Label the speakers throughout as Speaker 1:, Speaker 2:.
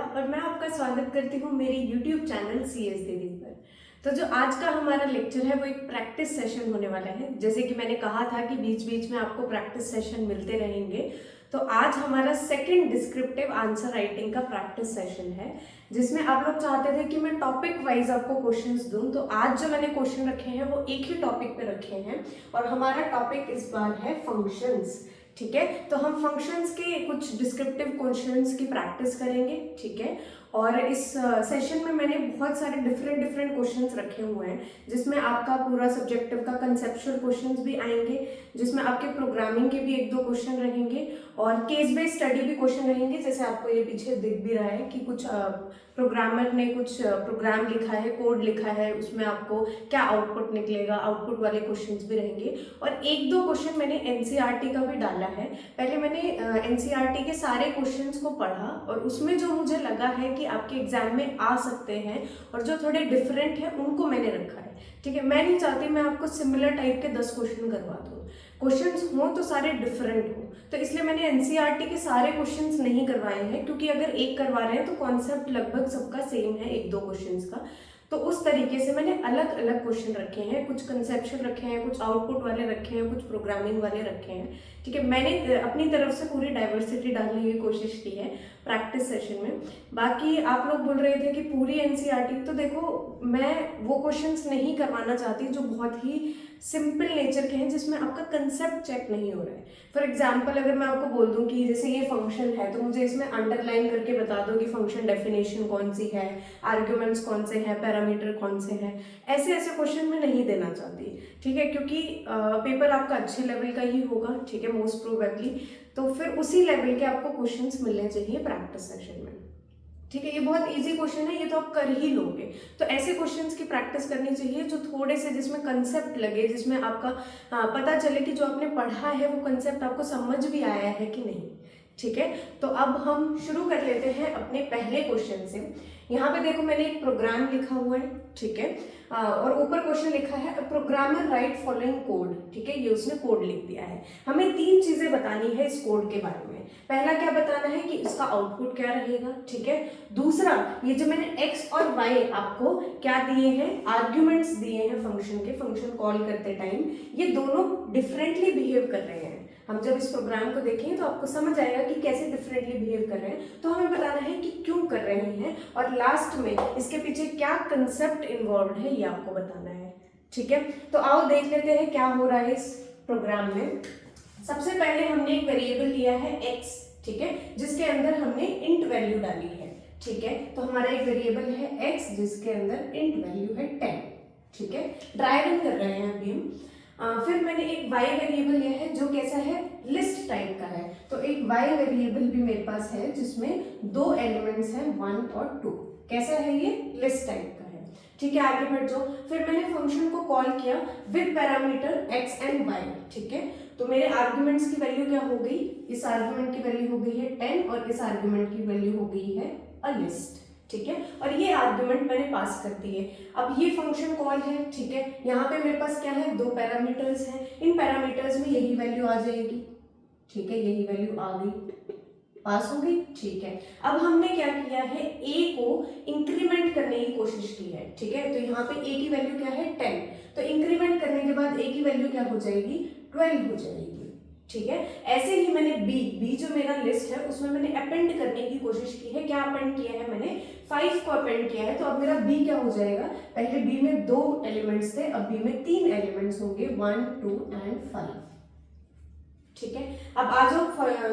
Speaker 1: और मैं आपका स्वागत करती हूँ मेरे YouTube चैनल CS दीदी पर। तो जो आज का हमारा लेक्चर है वो एक प्रैक्टिस सेशन होने वाला है। जैसे कि मैंने कहा था कि बीच बीच में आपको प्रैक्टिस सेशन मिलते रहेंगे, तो आज हमारा सेकंड डिस्क्रिप्टिव आंसर राइटिंग का प्रैक्टिस सेशन है, जिसमें आप लोग चाहते थे कि मैं टॉपिक वाइज आपको क्वेश्चंस दूं। तो आज जो मैंने क्वेश्चन रखे हैं वो एक ही टॉपिक पे रखे हैं और हमारा टॉपिक इस बार है फंक्शंस। ठीक है, तो हम फंक्शंस के कुछ डिस्क्रिप्टिव क्वेश्चंस की प्रैक्टिस करेंगे। ठीक है, और इस सेशन में मैंने बहुत सारे डिफरेंट क्वेश्चंस रखे हुए हैं, जिसमें आपका पूरा सब्जेक्टिव का कंसेप्चुअल क्वेश्चंस भी आएंगे, जिसमें आपके प्रोग्रामिंग के भी एक दो क्वेश्चन रहेंगे और केस बेस्ड स्टडी भी क्वेश्चन रहेंगे। जैसे आपको ये पीछे दिख भी रहा है कि कुछ प्रोग्रामर ने कुछ प्रोग्राम लिखा है, कोड लिखा है, उसमें आपको क्या आउटपुट निकलेगा, आउटपुट वाले क्वेश्चंस भी रहेंगे। और एक दो क्वेश्चन मैंने एनसीईआरटी का भी डाला है। पहले मैंने एनसीईआरटी के सारे क्वेश्चंस को पढ़ा और उसमें जो मुझे लगा है कि आपके एग्जाम में आ सकते हैं और जो थोड़े डिफरेंट है उनको मैंने रखा है। ठीक है, मैं नहीं चाहती मैं आपको सिमिलर टाइप के 10 क्वेश्चन करवा दूँ। क्वेश्चंस हो तो सारे डिफरेंट हो, तो इसलिए मैंने एनसीईआरटी के सारे क्वेश्चंस नहीं करवाए हैं, क्योंकि अगर एक करवा रहे हैं तो कॉन्सेप्ट लगभग सबका सेम है एक दो क्वेश्चंस का। तो उस तरीके से मैंने अलग अलग क्वेश्चन रखे हैं, कुछ कंसेप्चुअल रखे हैं, कुछ आउटपुट वाले रखे हैं, कुछ प्रोग्रामिंग वाले रखे हैं। ठीक है, मैंने अपनी तरफ से पूरी डाइवर्सिटी डालने की कोशिश की है प्रैक्टिस सेशन में। बाकी आप लोग बोल रहे थे कि पूरी एनसीईआरटी, तो देखो मैं वो क्वेश्चंस नहीं करवाना चाहती जो बहुत ही सिंपल नेचर के हैं, जिसमें आपका कंसेप्ट चेक नहीं हो रहा है। फॉर एग्जाम्पल अगर मैं आपको बोल दूं कि जैसे ये फंक्शन है, तो मुझे इसमें अंडरलाइन करके बता दो कि फंक्शन डेफिनेशन कौन सी है, आर्ग्यूमेंट्स कौन से हैं, पैरामीटर कौन से हैं। ऐसे ऐसे क्वेश्चन मैं नहीं देना चाहती। ठीक है, क्योंकि पेपर आपका अच्छे लेवल का ही होगा। ठीक है, मोस्ट प्रोबेबली तो फिर उसी लेवल के आपको क्वेश्चंस मिलने चाहिए प्रैक्टिस सेशन में। ठीक है, ये बहुत इजी क्वेश्चन है, ये तो आप कर ही लोगे। तो ऐसे क्वेश्चंस की प्रैक्टिस करनी चाहिए जो थोड़े से, जिसमें कंसेप्ट लगे, जिसमें आपका पता चले कि जो आपने पढ़ा है वो कंसेप्ट आपको समझ भी आया है कि नहीं। ठीक है, तो अब हम शुरू कर लेते हैं अपने पहले क्वेश्चन से। यहाँ पे देखो मैंने एक प्रोग्राम लिखा हुआ है। ठीक है, और ऊपर क्वेश्चन लिखा है प्रोग्रामर राइट फॉलोइंग कोड। ठीक है, ये उसने कोड लिख दिया है। हमें तीन चीजें बतानी है इस कोड के बारे में। पहला क्या बताना है कि इसका आउटपुट क्या रहेगा। ठीक है, दूसरा ये जो मैंने x और y आपको क्या दिए हैं, आर्ग्यूमेंट्स दिए हैं फंक्शन के, फंक्शन कॉल करते टाइम ये दोनों डिफरेंटली बिहेव कर रहे हैं। हम जब इस प्रोग्राम को देखेंगे तो आपको समझ आएगा कि कैसे डिफरेंटली बिहेव कर रहे हैं। तो हमें बताना है कि क्यों कर रहे हैं, और लास्ट में इसके पीछे क्या कंसेप्ट इन्वॉल्व है ये आपको बताना है। ठीक है, तो आओ देख लेते हैं क्या हो रहा है इस प्रोग्राम में। सबसे पहले हमने एक वेरिएबल लिया है x। ठीक है, जिसके अंदर हमने इंट वैल्यू डाली है। ठीक है, तो हमारा एक वेरिएबल है x जिसके अंदर इंट वैल्यू है 10। ठीक है, ड्राई रन कर रहे हैं अभी हम। फिर मैंने एक y वेरिएबल लिया है जो कैसा है, लिस्ट टाइप का है। तो एक y वेरिएबल भी मेरे पास है जिसमें दो एलिमेंट्स हैं 1 और 2। कैसा है ये, लिस्ट टाइप का है। ठीक है, आगे बढ़ जाओ। फिर मैंने फंक्शन को कॉल किया with parameter x and y। ठीक है, तो मेरे आर्ग्यूमेंट्स की वैल्यू क्या हो गई, इस आर्ग्यूमेंट की वैल्यू हो गई है 10 और इस आर्ग्यूमेंट की वैल्यू हो गई है अ लिस्ट। ठीक है, और ये आर्गुमेंट मैंने पास कर दिए। अब ये फंक्शन कॉल है। ठीक है, यहाँ पे मेरे पास क्या है, दो पैरामीटर्स हैं, इन पैरामीटर्स में यही वैल्यू आ जाएगी। ठीक है, यही वैल्यू आ गई, पास हो गई। ठीक है, अब हमने क्या किया है, a को इंक्रीमेंट करने की कोशिश की है। ठीक है, तो यहाँ पे a की वैल्यू क्या है 10, तो इंक्रीमेंट करने के बाद a की वैल्यू क्या हो जाएगी, 12 हो जाएगी। ठीक है, ऐसे ही मैंने b जो मेरा लिस्ट है उसमें मैंने अपेंड करने की कोशिश की है। क्या अपेंड किया है मैंने, 5 को अपेंड किया है। तो अब मेरा b क्या हो जाएगा, पहले b में 2 एलिमेंट्स थे, अब b में 3 एलिमेंट्स होंगे 1 2 एंड 5। ठीक है, अब आ जाओ,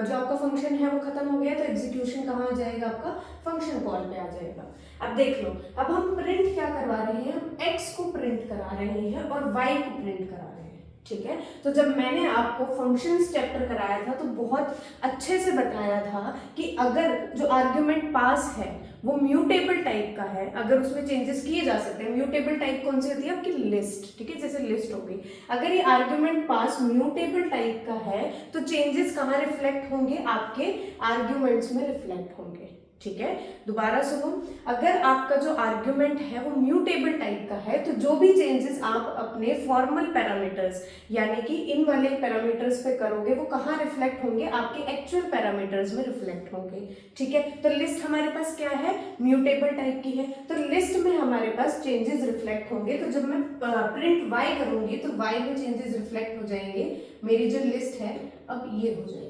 Speaker 1: जो आपका फंक्शन है वो खत्म हो गया, तो एग्जीक्यूशन कहाँ आ जाएगा, आपका फंक्शन कॉल पे आ जाएगा। अब देख लो, अब हम प्रिंट क्या करवा रहे हैं, हम x को प्रिंट करा रहे हैं और y को प्रिंट करा रहे हैं। ठीक है, तो जब मैंने आपको फंक्शंस चैप्टर कराया था तो बहुत अच्छे से बताया था कि अगर जो आर्ग्यूमेंट पास है वो म्यूटेबल टाइप का है, अगर उसमें चेंजेस किए जा सकते हैं। म्यूटेबल टाइप कौन सी होती है, आपकी लिस्ट। ठीक है, जैसे लिस्ट हो गई, अगर ये आर्ग्यूमेंट पास म्यूटेबल टाइप का है तो चेंजेस कहाँ रिफ्लेक्ट होंगे, आपके आर्ग्यूमेंट्स में रिफ्लेक्ट होंगे। ठीक है, दोबारा सुनो, अगर आपका जो आर्ग्यूमेंट है वो म्यूटेबल टाइप का है तो जो भी चेंजेस आप अपने फॉर्मल पैरामीटर्स यानी कि इन वाले पैरामीटर्स पे करोगे वो कहाँ रिफ्लेक्ट होंगे, आपके एक्चुअल पैरामीटर्स में रिफ्लेक्ट होंगे। ठीक है, तो लिस्ट हमारे पास क्या है, म्यूटेबल टाइप की है, तो लिस्ट में हमारे पास चेंजेस रिफ्लेक्ट होंगे। तो जब मैं प्रिंट y करूंगी तो y में चेंजेस रिफ्लेक्ट हो जाएंगे, मेरी जो लिस्ट है अब ये हो जाएगी।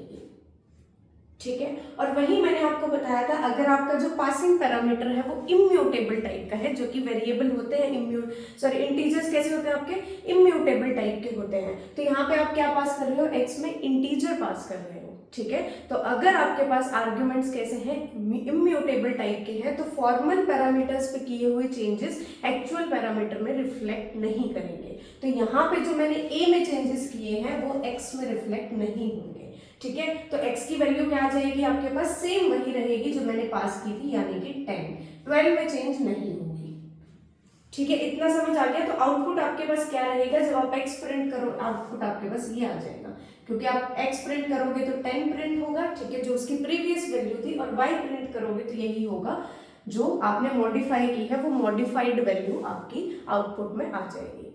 Speaker 1: ठीक है, और वही मैंने आपको बताया था अगर आपका जो पासिंग पैरामीटर है वो इम्यूटेबल टाइप का है, जो कि वेरिएबल होते हैं, इंटीजर्स कैसे होते हैं आपके, इम्यूटेबल टाइप के होते हैं, तो यहाँ पे आप क्या पास कर रहे हो, x में इंटीजर पास कर रहे हो। ठीक है, तो अगर आपके पास आर्ग्यूमेंट्स कैसे हैं, इम्यूटेबल टाइप के हैं, तो फॉर्मल पैरामीटर्स पे किए हुए चेंजेस एक्चुअल पैरामीटर में रिफ्लेक्ट नहीं करेंगे। तो यहाँ पे जो मैंने a में चेंजेस किए हैं वो x में रिफ्लेक्ट नहीं होंगे। ठीक है, तो x की वैल्यू क्या आ जाएगी आपके पास, सेम वही रहेगी जो मैंने पास की थी, यानी कि 10। 12 में चेंज नहीं होगी। ठीक है, इतना समझ आ गया। तो आउटपुट आपके पास क्या रहेगा, जब आप x प्रिंट करो आउटपुट आपके पास ये आ जाएगा, क्योंकि आप x प्रिंट करोगे तो 10 प्रिंट होगा। ठीक है, जो उसकी प्रीवियस वैल्यू थी, और y प्रिंट करोगे तो यही होगा जो आपने मॉडिफाई की है, वो मॉडिफाइड वैल्यू आपकी आउटपुट में आ जाएगी।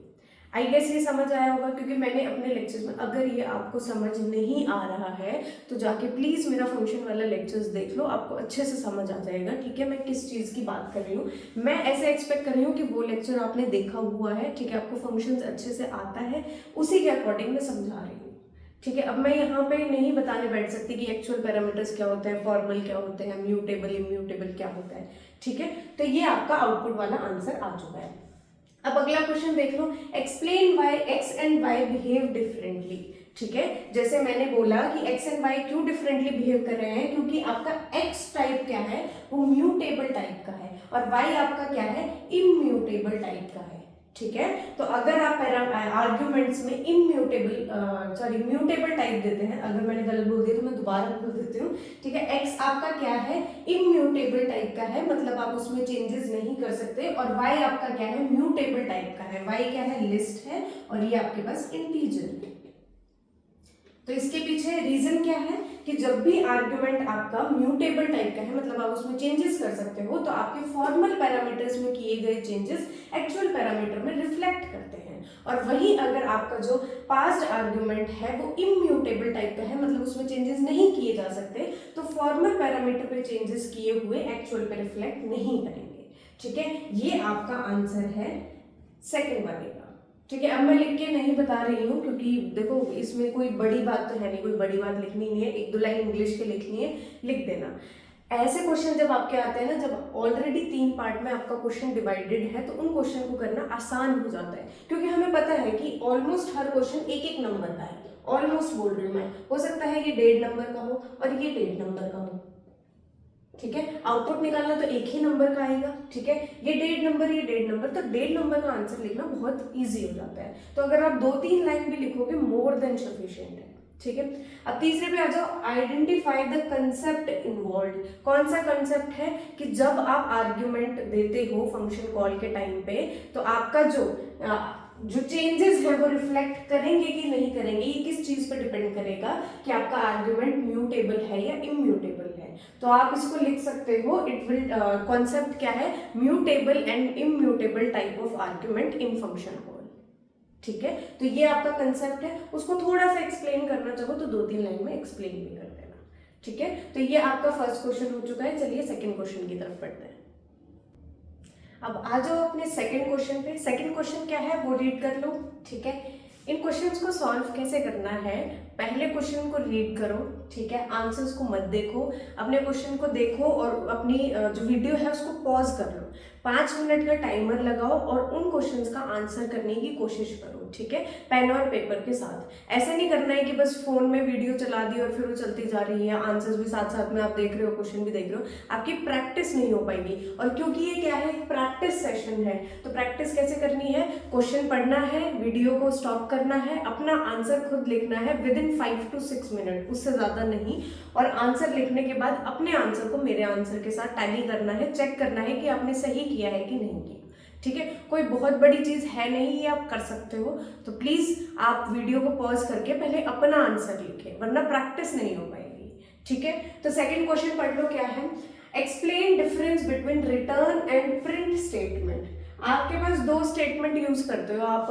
Speaker 1: आई गेस ये समझ आया होगा, क्योंकि मैंने अपने लेक्चर्स में, अगर ये आपको समझ नहीं आ रहा है तो जाके प्लीज़ मेरा फंक्शन वाला लेक्चर्स देख लो, आपको अच्छे से समझ आ जाएगा। ठीक है, मैं किस चीज़ की बात कर रही हूँ, मैं ऐसे एक्सपेक्ट कर रही हूँ कि वो लेक्चर आपने देखा हुआ है। ठीक है, आपको फंक्शंस अच्छे से आता है, उसी के अकॉर्डिंग मैं समझा रही हूँ। ठीक है, अब मैं यहाँ पे नहीं बताने बैठ सकती कि एक्चुअल पैरामीटर्स क्या होते हैं, फॉर्मल क्या होते हैं, म्यूटेबल इम्यूटेबल क्या होता है। ठीक है, तो ये आपका आउटपुट वाला आंसर आ चुका है। अब अगला क्वेश्चन देख लो, explain why X and Y behave differently. ठीक है, जैसे मैंने बोला कि एक्स एंड वाई क्यों डिफरेंटली बिहेव कर रहे हैं, क्योंकि आपका एक्स टाइप क्या है, वो म्यूटेबल टाइप का है, और वाई आपका क्या है, इम्यूटेबल टाइप का है। ठीक है, तो अगर आप आर्ग्यूमेंट्स में म्यूटेबल टाइप देते हैं, अगर मैंने गलत बोल दिया तो मैं दोबारा बोल देती हूँ। ठीक है, एक्स आपका क्या है, इम्यूटेबल टाइप का है, मतलब आप उसमें चेंजेस नहीं कर सकते, और वाई आपका क्या है, म्यूटेबल टाइप का है। वाई क्या है, लिस्ट है, और ये आपके पास इंटीजर है। तो इसके पीछे रीजन क्या है कि जब भी आर्ग्यूमेंट आपका म्यूटेबल टाइप का है, मतलब आप उसमें चेंजेस कर सकते हो, तो आपके फॉर्मल पैरामीटर्स में किए गए चेंजेस एक्चुअल पैरामीटर में रिफ्लेक्ट करते हैं। और वही अगर आपका जो पास्ट आर्ग्यूमेंट है वो इम्यूटेबल टाइप का है, मतलब उसमें चेंजेस नहीं किए जा सकते, तो फॉर्मल पैरामीटर पे चेंजेस किए हुए एक्चुअल पे रिफ्लेक्ट नहीं करेंगे। ठीक है, ये आपका आंसर है सेकंड वाले का। ठीक है, अब मैं लिख के नहीं बता रही हूँ, क्योंकि देखो इसमें कोई बड़ी बात तो है नहीं, कोई बड़ी बात लिखनी नहीं है, एक दो लाइन इंग्लिश के लिखनी है, लिख देना। ऐसे क्वेश्चन जब आपके आते हैं ना, जब ऑलरेडी 3 पार्ट में आपका क्वेश्चन डिवाइडेड है, तो उन क्वेश्चन को करना आसान हो जाता है, क्योंकि हमें पता है कि ऑलमोस्ट हर क्वेश्चन एक एक नंबर का है। ऑलमोस्ट बोल रही हूँ मैं, हो सकता है ये 1.5 नंबर का हो और ये 1.5 नंबर का हो। ठीक है, आउटपुट निकालना तो एक ही नंबर का आएगा। ठीक है, ये 1.5 नंबर, ये 1.5 नंबर, तो 1.5 नंबर का आंसर लिखना बहुत इजी हो जाता है। तो अगर आप 2-3 लाइन भी लिखोगे, मोर देन सफिशिएंट है। ठीक है, अब तीसरे पे आ जाओ, आइडेंटिफाई द कंसेप्ट इन्वॉल्व। कौन सा कंसेप्ट है कि जब आप आर्ग्यूमेंट देते हो फंक्शन कॉल के टाइम पे, तो आपका जो चेंजेस है वो रिफ्लेक्ट करेंगे कि नहीं करेंगे, ये किस चीज पर डिपेंड करेगा कि आपका आर्ग्यूमेंट म्यूटेबल है या इम्यूटेबल है। तो आप इसको लिख सकते हो, इट विल कॉन्सेप्ट क्या है, mutable and immutable type of argument in function call. ठीक है, तो ये आपका कंसेप्ट है, उसको थोड़ा सा एक्सप्लेन करना चाहो तो 2-3 लाइन में एक्सप्लेन भी कर देना। ठीक है, तो ये आपका फर्स्ट क्वेश्चन हो चुका है। चलिए सेकंड क्वेश्चन की तरफ बढ़ते हैं। अब आ जाओ अपने सेकंड क्वेश्चन पे। सेकंड क्वेश्चन क्या है वो रीड कर लो। ठीक है, इन क्वेश्चंस को सॉल्व कैसे करना है, पहले क्वेश्चन को रीड करो। ठीक है, आंसर्स को मत देखो, अपने क्वेश्चन को देखो और अपनी जो वीडियो है उसको पॉज कर लो, 5 मिनट का टाइमर लगाओ और उन क्वेश्चंस का आंसर करने की कोशिश करो। ठीक है, पेन और पेपर के साथ। ऐसे नहीं करना है कि बस फोन में वीडियो चला दी और फिर वो चलती जा रही है, आंसर्स भी साथ साथ में आप देख रहे हो, क्वेश्चन भी देख रहे हो, आपकी प्रैक्टिस नहीं हो पाएगी। और क्योंकि ये क्या है, प्रैक्टिस सेशन है, तो प्रैक्टिस कैसे करनी है, क्वेश्चन पढ़ना है, वीडियो को स्टॉप करना है, अपना आंसर खुद लिखना है विद इन 5 to 6 मिनट, उससे ज्यादा नहीं। और आंसर लिखने के बाद अपने आंसर को मेरे आंसर के साथ टैली करना है, चेक करना है कि आपने सही किया है कि नहीं किया। ठीक है, कोई बहुत बड़ी चीज है नहीं, ये आप कर सकते हो। तो प्लीज आप वीडियो को पॉज करके पहले अपना आंसर लिखें, वरना प्रैक्टिस नहीं हो पाएगी। ठीक है, तो सेकंड क्वेश्चन पढ़ लो क्या है। Explain difference between return and print statement. आपके पास दो स्टेटमेंट यूज करते हो आप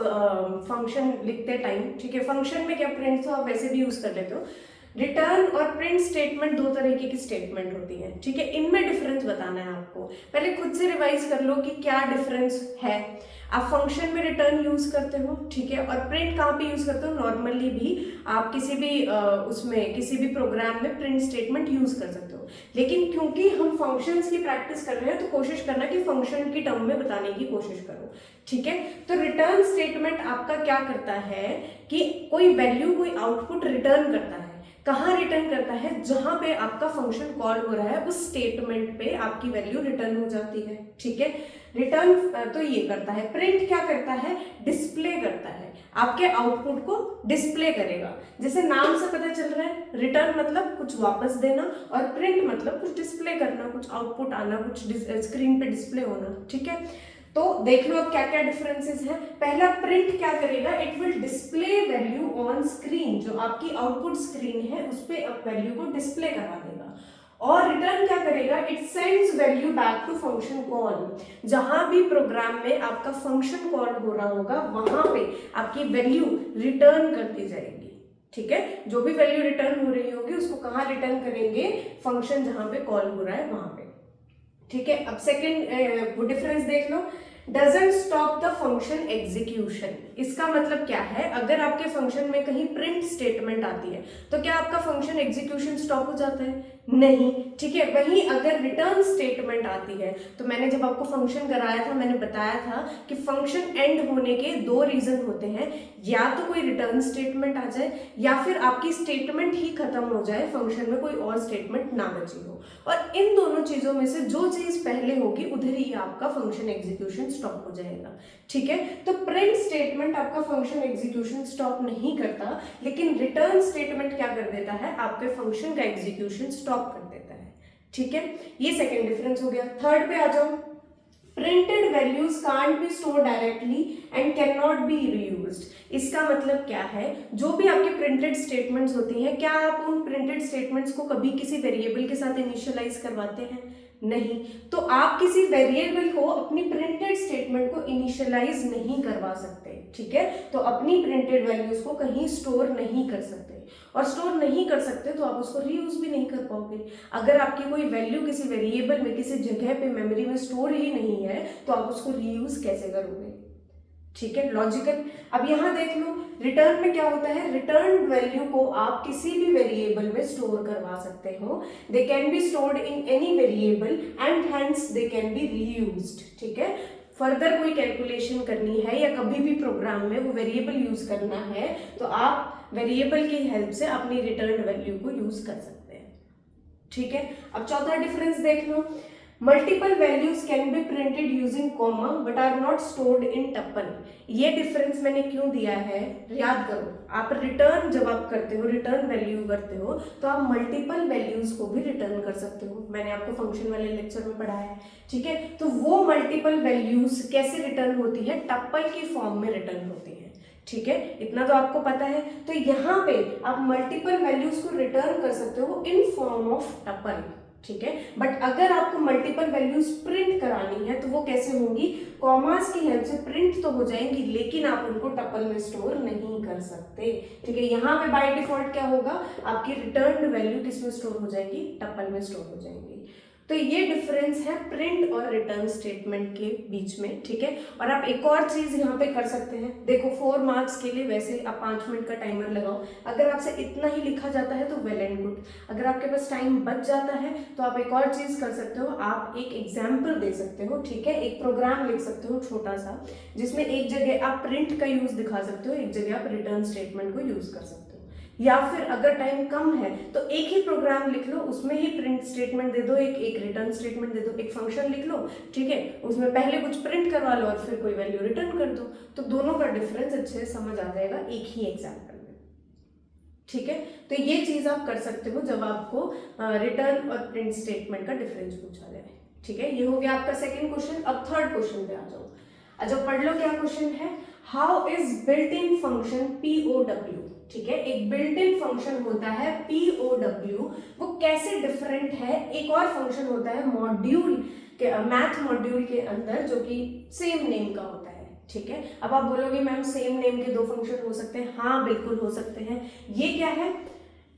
Speaker 1: फंक्शन लिखते टाइम, ठीक है। फंक्शन में क्या प्रिंट तो आप वैसे भी यूज कर लेते हो। रिटर्न और प्रिंट स्टेटमेंट दो तरीके की स्टेटमेंट होती है, ठीक है। इनमें डिफरेंस बताना है आपको। पहले खुद से रिवाइज कर लो कि क्या डिफरेंस है। आप फंक्शन में रिटर्न यूज करते हो, ठीक है, और प्रिंट कहाँ पे यूज करते हो? नॉर्मली भी आप किसी भी उसमें किसी भी प्रोग्राम में प्रिंट स्टेटमेंट यूज कर सकते हो। लेकिन क्योंकि हम फंक्शंस की प्रैक्टिस कर रहे हैं तो कोशिश करना कि फंक्शन की टर्म में बताने की कोशिश करो, ठीक है। तो रिटर्न स्टेटमेंट आपका क्या करता है कि कोई वैल्यू, कोई आउटपुट रिटर्न करता है। कहाँ रिटर्न करता है? जहां पे आपका फंक्शन कॉल हो रहा है उस स्टेटमेंट पे आपकी वैल्यू रिटर्न हो जाती है, ठीक है। रिटर्न तो ये करता है। प्रिंट क्या करता है? डिस्प्ले करता है, आपके आउटपुट को डिस्प्ले करेगा। जैसे नाम से पता चल रहा है, रिटर्न मतलब कुछ वापस देना और प्रिंट मतलब कुछ डिस्प्ले करना, कुछ आउटपुट आना, कुछ स्क्रीन पे डिस्प्ले होना, ठीक है। तो देख लो अब क्या क्या डिफरेंसेस हैं। पहला, प्रिंट क्या करेगा? It will display value on screen. जो आपकी आउटपुट स्क्रीन है उस पे अब वैल्यू को डिस्प्ले करा देगा। और रिटर्न क्या करेगा? It sends value back to function call. जहां भी प्रोग्राम में आपका फंक्शन कॉल हो रहा होगा वहां पे आपकी वैल्यू रिटर्न कर दी जाएगी, ठीक है। जो भी वैल्यू रिटर्न हो रही होगी उसको कहाँ रिटर्न करेंगे? फंक्शन जहां पे कॉल हो रहा है वहां पे, ठीक है। अब सेकेंड वो डिफरेंस देख लो, doesn't stop the function execution. इसका मतलब क्या है? अगर आपके फंक्शन में कहीं प्रिंट स्टेटमेंट आती है तो क्या आपका फंक्शन एग्जीक्यूशन स्टॉप हो जाता है? नहीं, ठीक है। वहीं अगर रिटर्न स्टेटमेंट आती है तो मैंने जब आपको फंक्शन कराया था मैंने बताया था कि फंक्शन एंड होने के दो रीजन होते हैं। या तो कोई रिटर्न स्टेटमेंट आ जाए या फिर आपकी स्टेटमेंट ही खत्म हो जाए, फंक्शन में कोई और स्टेटमेंट ना बची हो। और इन दोनों चीजों में से जो चीज पहले होगी उधर ही आपका फंक्शन एग्जीक्यूशन स्टॉप हो जाएगा, ठीक है। तो प्रिंट स्टेटमेंट आपका फंक्शन एग्जीक्यूशन स्टॉप नहीं करता, लेकिन रिटर्न स्टेटमेंट क्या कर देता है? आपके फंक्शन का एग्जीक्यूशन स्टॉप कर देता है, ठीक है। ये सेकेंड डिफरेंस हो गया। थर्ड पे आ जाओ। Printed values can't be store directly and can not be reused. इसका मतलब क्या है? जो भी आपके प्रिंटेड स्टेटमेंट्स होती हैं, क्या आप उन प्रिंटेड स्टेटमेंट्स को कभी किसी वेरिएबल के साथ इनिशियलाइज करवाते हैं? नहीं। तो आप किसी वेरिएबल को अपनी प्रिंटेड स्टेटमेंट को इनिशियलाइज नहीं करवा सकते, ठीक है। तो अपनी प्रिंटेड वैल्यूज को कहीं स्टोर नहीं कर सकते, और स्टोर नहीं कर सकते तो आप उसको रीयूज भी नहीं कर पाओगे। अगर आपकी कोई वैल्यू किसी वेरिएबल में किसी जगह पे मेमोरी में स्टोर ही नहीं है तो आप उसको रीयूज कैसे करोगे, ठीक है। लॉजिकल। अब यहां देख लो, रिटर्न में क्या होता है? रिटर्न वैल्यू को आप किसी भी वेरिएबल में स्टोर करवा सकते हो। They can be stored in any variable and hence they can be reused, ठीक है। फर्दर कोई कैलकुलेशन करनी है या कभी भी प्रोग्राम में वो वेरिएबल यूज करना है तो आप वेरिएबल की हेल्प से अपनी रिटर्न वैल्यू को यूज कर सकते हैं, ठीक है। अब चौथा डिफरेंस देख लो। Multiple values can be printed using comma but are not stored in tuple. ये डिफरेंस मैंने क्यों दिया है? याद करो, आप रिटर्न जब आप करते हो, रिटर्न वैल्यू करते हो तो आप मल्टीपल वैल्यूज को भी रिटर्न कर सकते हो। मैंने आपको फंक्शन वाले लेक्चर में पढ़ाया है, ठीक है। तो वो मल्टीपल वैल्यूज कैसे रिटर्न होती है? टपल की फॉर्म में रिटर्न होती है, ठीक है। इतना तो आपको पता है। तो यहाँ पे आप मल्टीपल वैल्यूज को रिटर्न कर सकते हो इन फॉर्म ऑफ टपल, ठीक है। बट अगर आपको मल्टीपल वैल्यूज प्रिंट करानी है तो वो कैसे होंगी? कॉमास की हेल्प से प्रिंट तो हो जाएंगी लेकिन आप उनको टपल में स्टोर नहीं कर सकते, ठीक है। यहाँ पे बाय डिफॉल्ट क्या होगा? आपकी रिटर्न वैल्यू किस में स्टोर हो जाएगी? टपल में स्टोर हो जाएंगी। तो ये डिफरेंस है प्रिंट और रिटर्न स्टेटमेंट के बीच में, ठीक है। और आप एक और चीज यहाँ पे कर सकते हैं। देखो 4 मार्क्स के लिए वैसे आप 5 मिनट का टाइमर लगाओ। अगर आपसे इतना ही लिखा जाता है तो वेल एंड गुड। अगर आपके पास टाइम बच जाता है तो आप एक और चीज कर सकते हो, आप एक एग्जाम्पल दे सकते हो, ठीक है। एक प्रोग्राम लिख सकते हो छोटा सा, जिसमें एक जगह आप प्रिंट का यूज दिखा सकते हो, एक जगह आप रिटर्न स्टेटमेंट को यूज कर सकते हो। या फिर अगर टाइम कम है तो एक ही प्रोग्राम लिख लो, उसमें ही प्रिंट स्टेटमेंट दे दो, एक रिटर्न स्टेटमेंट दे दो, एक फंक्शन लिख लो, ठीक है। उसमें पहले कुछ प्रिंट करवा लो और फिर कोई वैल्यू रिटर्न कर दो। तो दोनों का डिफरेंस अच्छे से समझ आ जाएगा एक ही एग्जाम्पल में, ठीक है। तो ये चीज आप कर सकते हो जब आपको रिटर्न और प्रिंट स्टेटमेंट का डिफरेंस पूछा जाए, ठीक है। ये हो गया आपका सेकेंड क्वेश्चन। अब थर्ड क्वेश्चन पे आ जाओ। पढ़ लो क्या क्वेश्चन है। How is built in function POW, ठीक है, एक बिल्ट इन फंक्शन होता है POW, वो कैसे डिफरेंट है एक और फंक्शन होता है मॉड्यूल के, मैथ मॉड्यूल के अंदर, जो कि सेम नेम का होता है। ठीक है, अब आप बोलोगे मैम सेम नेम के दो फंक्शन हो सकते हैं? हाँ बिल्कुल हो सकते हैं। ये क्या है,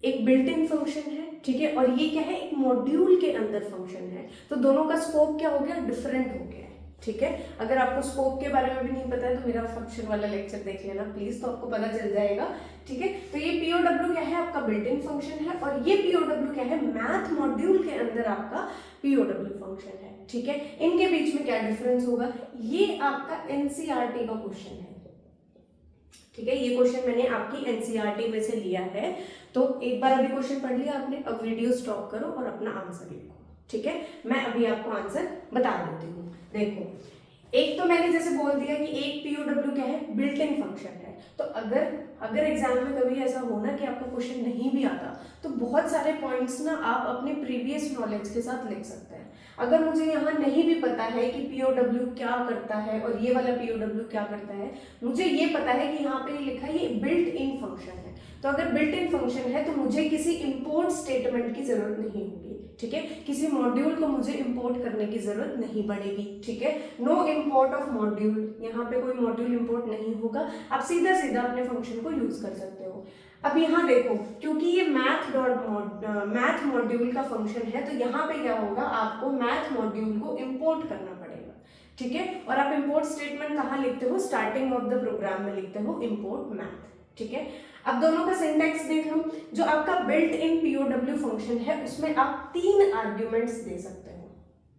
Speaker 1: एक बिल्ट इन फंक्शन है, ठीक है, और ये क्या है, एक मॉड्यूल के अंदर फंक्शन है। तो दोनों का स्कोप क्या हो गया, डिफरेंट हो गया है। ठीक है, अगर आपको स्कोप के बारे में भी नहीं पता है तो मेरा फंक्शन वाला लेक्चर देख लेना प्लीज, तो आपको पता चल जाएगा। ठीक है, तो ये POW क्या है, आपका बिल्ट इन फंक्शन है, और ये POW क्या है, मैथ मॉड्यूल के अंदर आपका POW फंक्शन है। ठीक है, इनके बीच में क्या डिफरेंस होगा, ये आपका NCERT का क्वेश्चन है। ठीक है, ये क्वेश्चन मैंने आपकी NCERT में से लिया है, तो एक बार अभी क्वेश्चन पढ़ लिया आपने, अब वीडियो स्टॉप करो और अपना आंसर लिखो। ठीक है, मैं अभी आपको आंसर बता देती हूँ। देखो, एक तो मैंने जैसे बोल दिया कि एक POW क्या है, बिल्ट इन फंक्शन है। तो अगर एग्जाम में कभी ऐसा हो ना कि आपको क्वेश्चन नहीं भी आता, तो बहुत सारे पॉइंट्स ना आप अपने प्रीवियस नॉलेज के साथ लिख सकते हैं। अगर मुझे यहाँ नहीं भी पता है कि POW क्या करता है और ये वाला POW क्या करता है, मुझे ये पता है कि यहाँ पे लिखा है ये बिल्ट इन फंक्शन है, तो अगर बिल्ट इन फंक्शन है तो मुझे किसी इंपोर्ट स्टेटमेंट की जरूरत नहीं होगी। ठीक है, किसी मॉड्यूल को मुझे इंपोर्ट करने की जरूरत नहीं पड़ेगी। ठीक है, नो इंपोर्ट ऑफ मॉड्यूल, यहाँ पे कोई मॉड्यूल इंपोर्ट नहीं होगा, आप सीधा सीधा अपने फंक्शन को यूज कर सकते हो। अब यहाँ देखो, क्योंकि ये मैथ मॉड्यूल का फंक्शन है, तो यहाँ पे क्या होगा, आपको मैथ मॉड्यूल को इंपोर्ट करना पड़ेगा। ठीक है, और आप इंपोर्ट स्टेटमेंट कहाँ लिखते हो, स्टार्टिंग ऑफ द प्रोग्राम में लिखते हो इंपोर्ट मैथ। ठीक है, अब दोनों का सिंटैक्स देख लो। जो आपका बिल्ट इन POW फंक्शन है उसमें आप 3 आर्ग्यूमेंट्स दे सकते हो।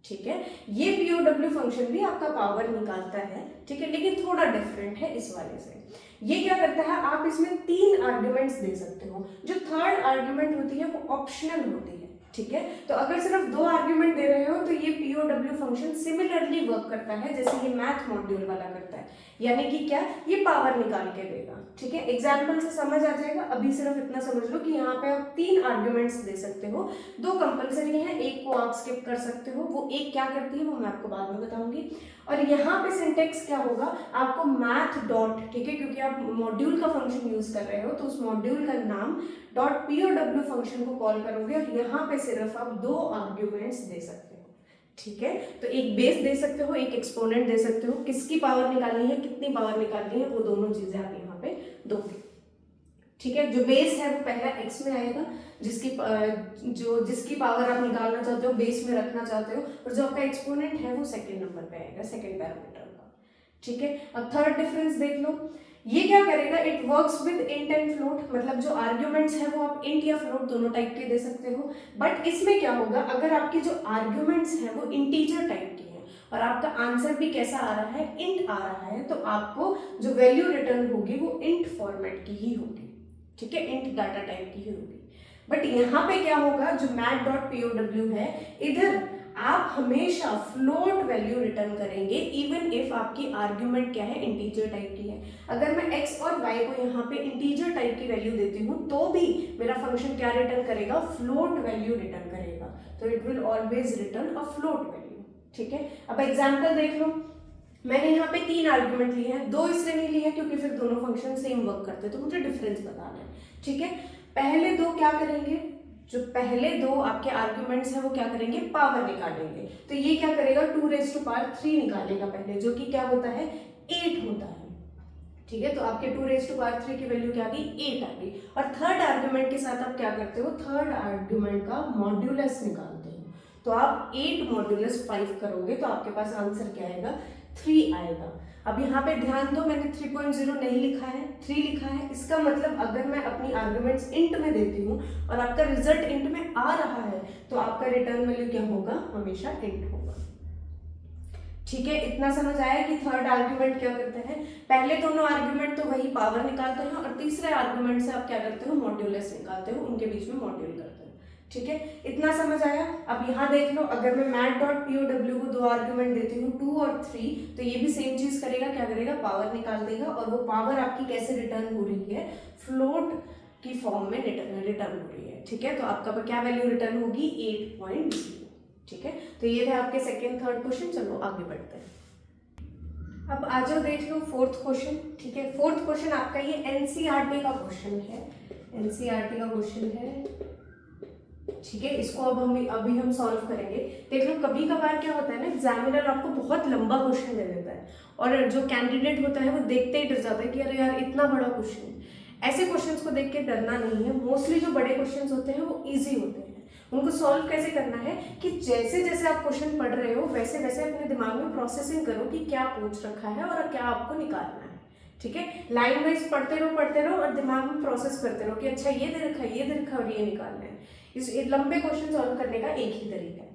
Speaker 1: ठीक है, ये POW फंक्शन भी आपका पावर निकालता है, ठीक है, लेकिन थोड़ा डिफरेंट है इस वाले से। ये क्या करता है, आप इसमें 3 आर्ग्यूमेंट्स दे सकते हो। जो थर्ड आर्ग्यूमेंट होती है वो ऑप्शनल होती है। ठीक है, तो अगर सिर्फ 2 आर्ग्यूमेंट दे रहे हो तो ये POW फंक्शन सिमिलरली वर्क करता है जैसे ये मैथ मॉड्यूल वाला करता है, यानी कि क्या, ये पावर निकाल के देगा। ठीक है, एग्जाम्पल से समझ आ जाएगा। अभी सिर्फ इतना समझ लो कि यहाँ पे आप 3 आर्ग्यूमेंट्स दे सकते हो, 2 कंपलसरी हैं, एक को आप स्किप कर सकते हो। वो एक क्या करती है वो मैं आपको बाद में बताऊंगी। और यहाँ पे सिंटेक्स क्या होगा, आपको मैथ डॉट, ठीक है, क्योंकि आप मॉड्यूल का फंक्शन यूज कर रहे हो तो उस मॉड्यूल का नाम .POW फंक्शन को कॉल करोगे, और यहाँ पे सिर्फ आप 2 आर्ग्यूमेंट्स दे सकते हो। ठीक है, तो एक बेस दे सकते हो, एक एक्सपोनेंट दे सकते हो। किसकी पावर निकालनी है, कितनी पावर निकालनी है, वो दोनों चीजें आप यहाँ पे दोगे। ठीक है, जो बेस है वो पहला x में आएगा, जिसकी पावर आप निकालना चाहते हो, बेस में रखना चाहते हो, और जो आपका एक्सपोनेंट है वो सेकंड नंबर पे आएगा, सेकंड पैरामीटर का। ठीक है, अब थर्ड डिफरेंस देख लो। ये क्या करेगा, it works with int and float, मतलब जो आर्ग्यूमेंट्स है वो आप इंट या फ्लोट दोनों टाइप के दे सकते हो। बट इसमें क्या होगा, अगर आपकी जो आर्ग्यूमेंट्स है वो इंटीजर टाइप की है और आपका आंसर भी कैसा आ रहा है, इंट आ रहा है, तो आपको जो वैल्यू रिटर्न होगी वो इंट फॉर्मेट की ही होगी। ठीक है, इंट डाटा टाइप की ही होगी। बट यहाँ पे क्या होगा, जो math.pow है, इधर आप हमेशा फ्लोट वैल्यू रिटर्न करेंगे, इवन इफ आपकी आर्ग्यूमेंट क्या है, इंटीजर टाइप की है। अगर मैं x और y को यहाँ पे इंटीजर टाइप की वैल्यू देती हूँ तो भी मेरा फंक्शन क्या रिटर्न करेगा, फ्लोट वैल्यू रिटर्न करेगा। तो it will always return a float value. ठीक है, अब एग्जाम्पल देख लो। मैंने यहाँ पे 3 आर्ग्यूमेंट लिए हैं, 2 इसलिए नहीं लिए क्योंकि फिर दोनों फंक्शन सेम वर्क करते हैं, तो मुझे डिफरेंस बताना है। ठीक है, पहले 2 क्या करेंगे, जो पहले 2 आपके आर्ग्यूमेंट्स हैं वो क्या करेंगे, पावर निकालेंगे। तो ये क्या करेगा, 2⁻³ निकालेगा पहले, जो कि क्या होता है, 8 होता है। ठीक है, तो आपके 2⁻³ की वैल्यू क्या आ गई, 8 आ गई। और थर्ड आर्ग्यूमेंट के साथ आप क्या करते हो, थर्ड आर्ग्यूमेंट का मॉड्यूलस निकालते हो। तो आप 8 मॉड्यूलस 5 करोगे तो आपके पास आंसर क्या आएगा, 3 आएगा। अब यहाँ पे ध्यान दो, मैंने 3.0 नहीं लिखा है, 3 लिखा है। इसका मतलब अगर मैं अपनी आर्ग्यूमेंट्स इंट में देती हूँ और आपका रिजल्ट इंट में आ रहा है तो आपका रिटर्न वैल्यू क्या होगा, हमेशा इंट होगा। ठीक है, इतना समझ आया कि थर्ड आर्ग्यूमेंट क्या करते हैं, पहले दोनों आर्ग्यूमेंट तो वही पावर निकालते हैं और तीसरे आर्ग्यूमेंट से आप क्या करते हो, मॉड्यूलस निकालते हो, उनके बीच में मॉड्यूल करते हो। ठीक है, इतना समझ आया। अब यहाँ देख लो, अगर मैं math.pow को 2 आर्ग्यूमेंट देती हूँ 2 और 3, तो ये भी सेम चीज करेगा, क्या करेगा, पावर निकाल देगा। और वो पावर आपकी कैसे रिटर्न हो रही है, फ्लोट की फॉर्म में रिटर्न हो रही है। ठीक है, तो आपका क्या वैल्यू रिटर्न होगी, 8.0। ठीक है, तो ये थे आपके सेकेंड थर्ड क्वेश्चन। चलो आगे बढ़ते हैं। अब आ जाओ देख लो फोर्थ क्वेश्चन। ठीक है, फोर्थ क्वेश्चन आपका ये एनसीईआरटी का क्वेश्चन है, एनसीईआरटी का क्वेश्चन है। ठीक है, इसको अब अभी हम सॉल्व करेंगे। देख लो कभी कभार क्या होता है ना, एग्जामिनर आपको बहुत लंबा क्वेश्चन दे देता है और जो कैंडिडेट होता है वो देखते ही डर जाता है कि अरे यार इतना बड़ा क्वेश्चन। ऐसे क्वेश्चंस को देख के डरना नहीं है। मोस्टली जो बड़े क्वेश्चंस होते हैं वो इजी होते हैं। उनको सॉल्व कैसे करना है कि जैसे जैसे आप क्वेश्चन पढ़ रहे हो वैसे वैसे अपने दिमाग में प्रोसेसिंग करो कि क्या पूछ रखा है और क्या आपको निकालना है। ठीक है, लाइन वाइज पढ़ते रहो और दिमाग में प्रोसेस करते रहो कि अच्छा ये दे रखा है, ये दे रखा है और ये निकालना है। इस लंबे क्वेश्चन सॉल्व करने का एक ही तरीका है।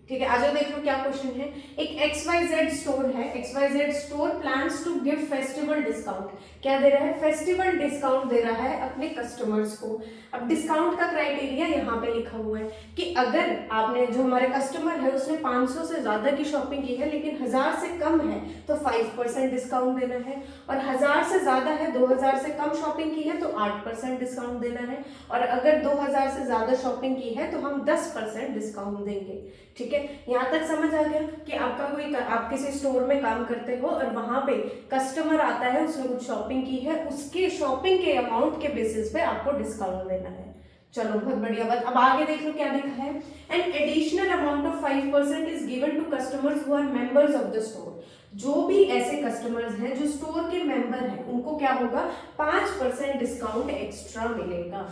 Speaker 1: ठीक है, आज देख लो क्या क्वेश्चन है। एक XYZ स्टोर है, XYZ store plans to give festival discount. क्या दे रहा है? फेस्टिवल डिस्काउंट दे रहा है अपने कस्टमर्स को। अब डिस्काउंट का क्राइटेरिया यहाँ पे लिखा हुआ है कि अगर आपने, जो हमारे कस्टमर है उसने 500 से ज्यादा की शॉपिंग की है लेकिन 1000 से कम है तो 5% डिस्काउंट देना है, और 1000 से ज्यादा है, 2000 से कम शॉपिंग की है तो 8% डिस्काउंट देना है, और अगर 2000 से ज्यादा शॉपिंग की है तो हम 10% डिस्काउंट देंगे। ठीक है, यहाँ तक समझ आ गया कि आपका कोई, आप किसी स्टोर में काम करते हो और वहां पे कस्टमर आता है, उसने कुछ शॉपिंग की है, उसके शॉपिंग के अमाउंट के बेसिस पे आपको डिस्काउंट देना है। चलो बहुत बढ़िया बात। अब आगे देख लो क्या लिखा है। An additional amount of 5% is given to customers who are members of the store. जो भी ऐसे कस्टमर्स हैं जो स्टोर के मेंबर हैं उनको क्या होगा? 5% डिस्काउंट एक्स्ट्रा मिलेगा।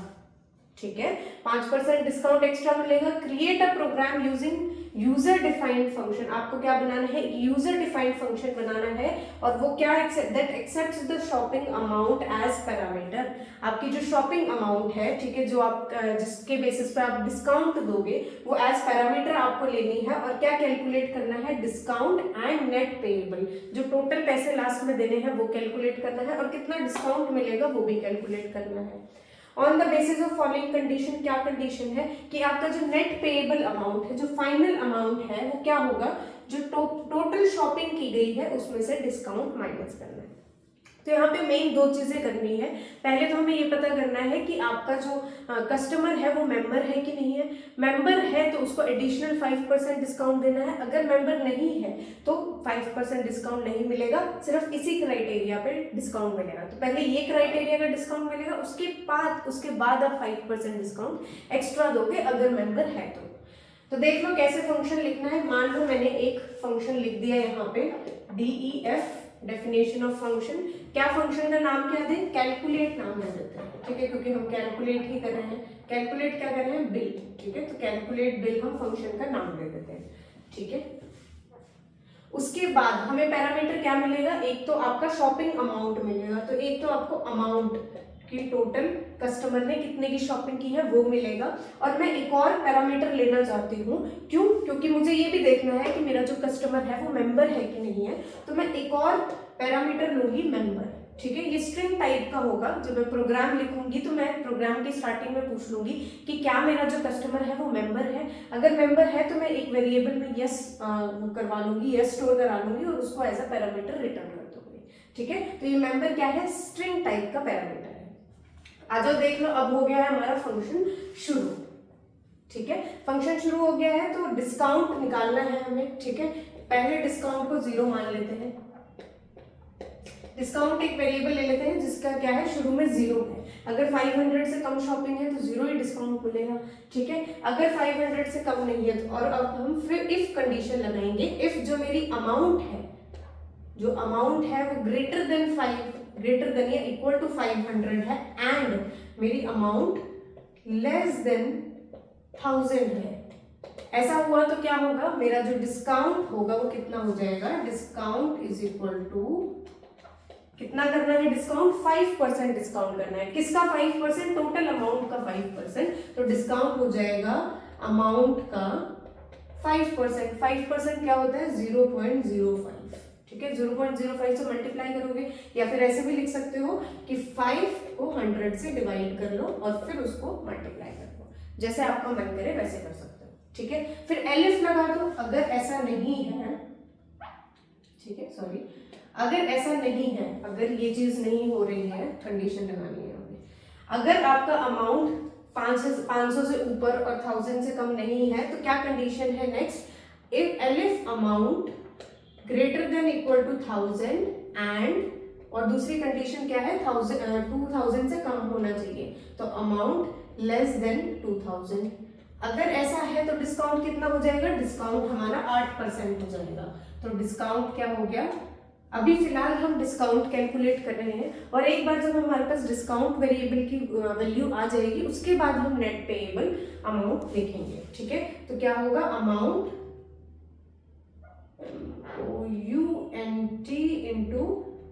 Speaker 1: ठीक है, 5% डिस्काउंट एक्स्ट्रा मिलेगा। Create a program using user defined function. आपको क्या बनाना है? यूजर डिफाइंड फंक्शन बनाना है, और वो क्या that accepts the shopping amount as parameter. आपकी जो शॉपिंग अमाउंट है, ठीक है, जो आप जिसके बेसिस पे आप डिस्काउंट दोगे वो एज पैरामीटर आपको लेनी है, और क्या कैलकुलेट करना है? Discount and net payable. जो टोटल पैसे लास्ट में देने हैं वो कैलकुलेट करना है, और कितना डिस्काउंट मिलेगा वो भी कैलकुलेट करना है। On the basis of following condition. क्या कंडीशन है कि आपका जो नेट पेएबल अमाउंट है, जो फाइनल अमाउंट है, वो क्या होगा? जो टोटल शॉपिंग की गई है उसमें से डिस्काउंट माइनस करना है। तो यहाँ पे मेन दो चीजें करनी है। पहले तो हमें ये पता करना है कि आपका जो कस्टमर है वो मेंबर है कि नहीं है। मेंबर है तो उसको एडिशनल 5% डिस्काउंट देना है। अगर मेंबर नहीं है तो 5% डिस्काउंट नहीं मिलेगा, सिर्फ इसी क्राइटेरिया पे डिस्काउंट मिलेगा। तो पहले ये क्राइटेरिया का डिस्काउंट मिलेगा, उसके बाद आप 5% डिस्काउंट एक्स्ट्रा दोगे अगर मेंबर है तो देख लो कैसे फंक्शन लिखना है। मान लो मैंने एक फंक्शन लिख दिया यहाँ पे, DEF, डेफिनेशन ऑफ फंक्शन। क्या फंक्शन का नाम क्या दें? कैलकुलेट नाम दे देते हैं। ठीक है, क्योंकि हम कैलकुलेट ही कर रहे हैं। कैलकुलेट क्या कर रहे हैं? बिल। ठीक है, तो कैलकुलेट बिल हम फंक्शन का नाम दे देते हैं। ठीक है, उसके बाद हमें पैरामीटर क्या मिलेगा? एक तो आपका शॉपिंग अमाउंट मिलेगा, तो एक तो आपको अमाउंट की टोटल कस्टमर ने कितने की शॉपिंग की है वो मिलेगा, और मैं एक और पैरामीटर लेना चाहती हूँ। क्यों? क्योंकि मुझे ये भी देखना है कि मेरा जो कस्टमर है वो मेंबर है कि नहीं है, तो मैं एक और पैरामीटर लूंगी, मेंबर। ठीक है, ये स्ट्रिंग टाइप का होगा। जब मैं प्रोग्राम लिखूंगी तो मैं प्रोग्राम की स्टार्टिंग में पूछ लूंगी कि क्या मेरा जो कस्टमर है वो मेंबर है। अगर मेंबर है तो मैं एक वेरिएबल में यस करवा लूंगी, यस स्टोर करा लूंगी, और उसको एज अ पैरामीटर रिटर्न कर दूंगी। ठीक है, तो ये मेंबर क्या है? स्ट्रिंग टाइप का पैरामीटर है। आ जाओ देख लो, अब हो गया है हमारा फंक्शन शुरू। ठीक है, फंक्शन शुरू हो गया है तो डिस्काउंट निकालना है हमें। ठीक है, पहले डिस्काउंट को 0 मान लेते हैं। डिस्काउंट एक वेरिएबल ले लेते हैं जिसका क्या है? शुरू में 0 है। अगर 500 से कम शॉपिंग है तो 0 ही डिस्काउंट मिलेगा। ठीक है, अगर 500 से कम नहीं है तो, और अब हम फिर इफ कंडीशन लगाएंगे। इफ जो मेरी अमाउंट है, जो अमाउंट है वो ग्रेटर देन या इक्वल टू 500 है, एंड मेरी अमाउंट लेस देन 1000 है, ऐसा हुआ तो क्या होगा? मेरा जो डिस्काउंट होगा वो कितना हो जाएगा? डिस्काउंट इज इक्वल टू, कितना करना है डिस्काउंट? 5% डिस्काउंट करना है। किसका 5%? टोटल अमाउंट का 5%। तो डिस्काउंट हो जाएगा अमाउंट का 5%। 5% क्या होता है? 0.05। ठीक है, 0.05 से मल्टीप्लाई करोगे, या फिर ऐसे भी लिख सकते हो कि 5 को 100 से डिवाइड कर लो और फिर उसको मल्टीप्लाई कर लो। जैसे आपका मन करे वैसे कर सकते हो। ठीक है, फिर एलिफ लगा दो। अगर ऐसा नहीं है, ठीक है, सॉरी, अगर ऐसा नहीं है, अगर ये चीज नहीं हो रही है, कंडीशन लगानी है हमें। अगर आपका अमाउंट 500 से ऊपर और 1000 से कम नहीं है तो क्या कंडीशन है next? If elif amount greater than equal to 1000 and, और दूसरी कंडीशन क्या है, 2000 से कम होना चाहिए, तो अमाउंट लेस देन 2000। अगर ऐसा है तो डिस्काउंट कितना हो जाएगा, डिस्काउंट हमारा 8% हो जाएगा। तो डिस्काउंट क्या हो गया, अभी फिलहाल हम डिस्काउंट कैलकुलेट कर रहे हैं, और एक बार जब हमारे पास डिस्काउंट वेरिएबल की वैल्यू आ जाएगी उसके बाद हम नेट पेएबल अमाउंट देखेंगे। ठीक है, तो क्या होगा, अमाउंट OUNT इंटू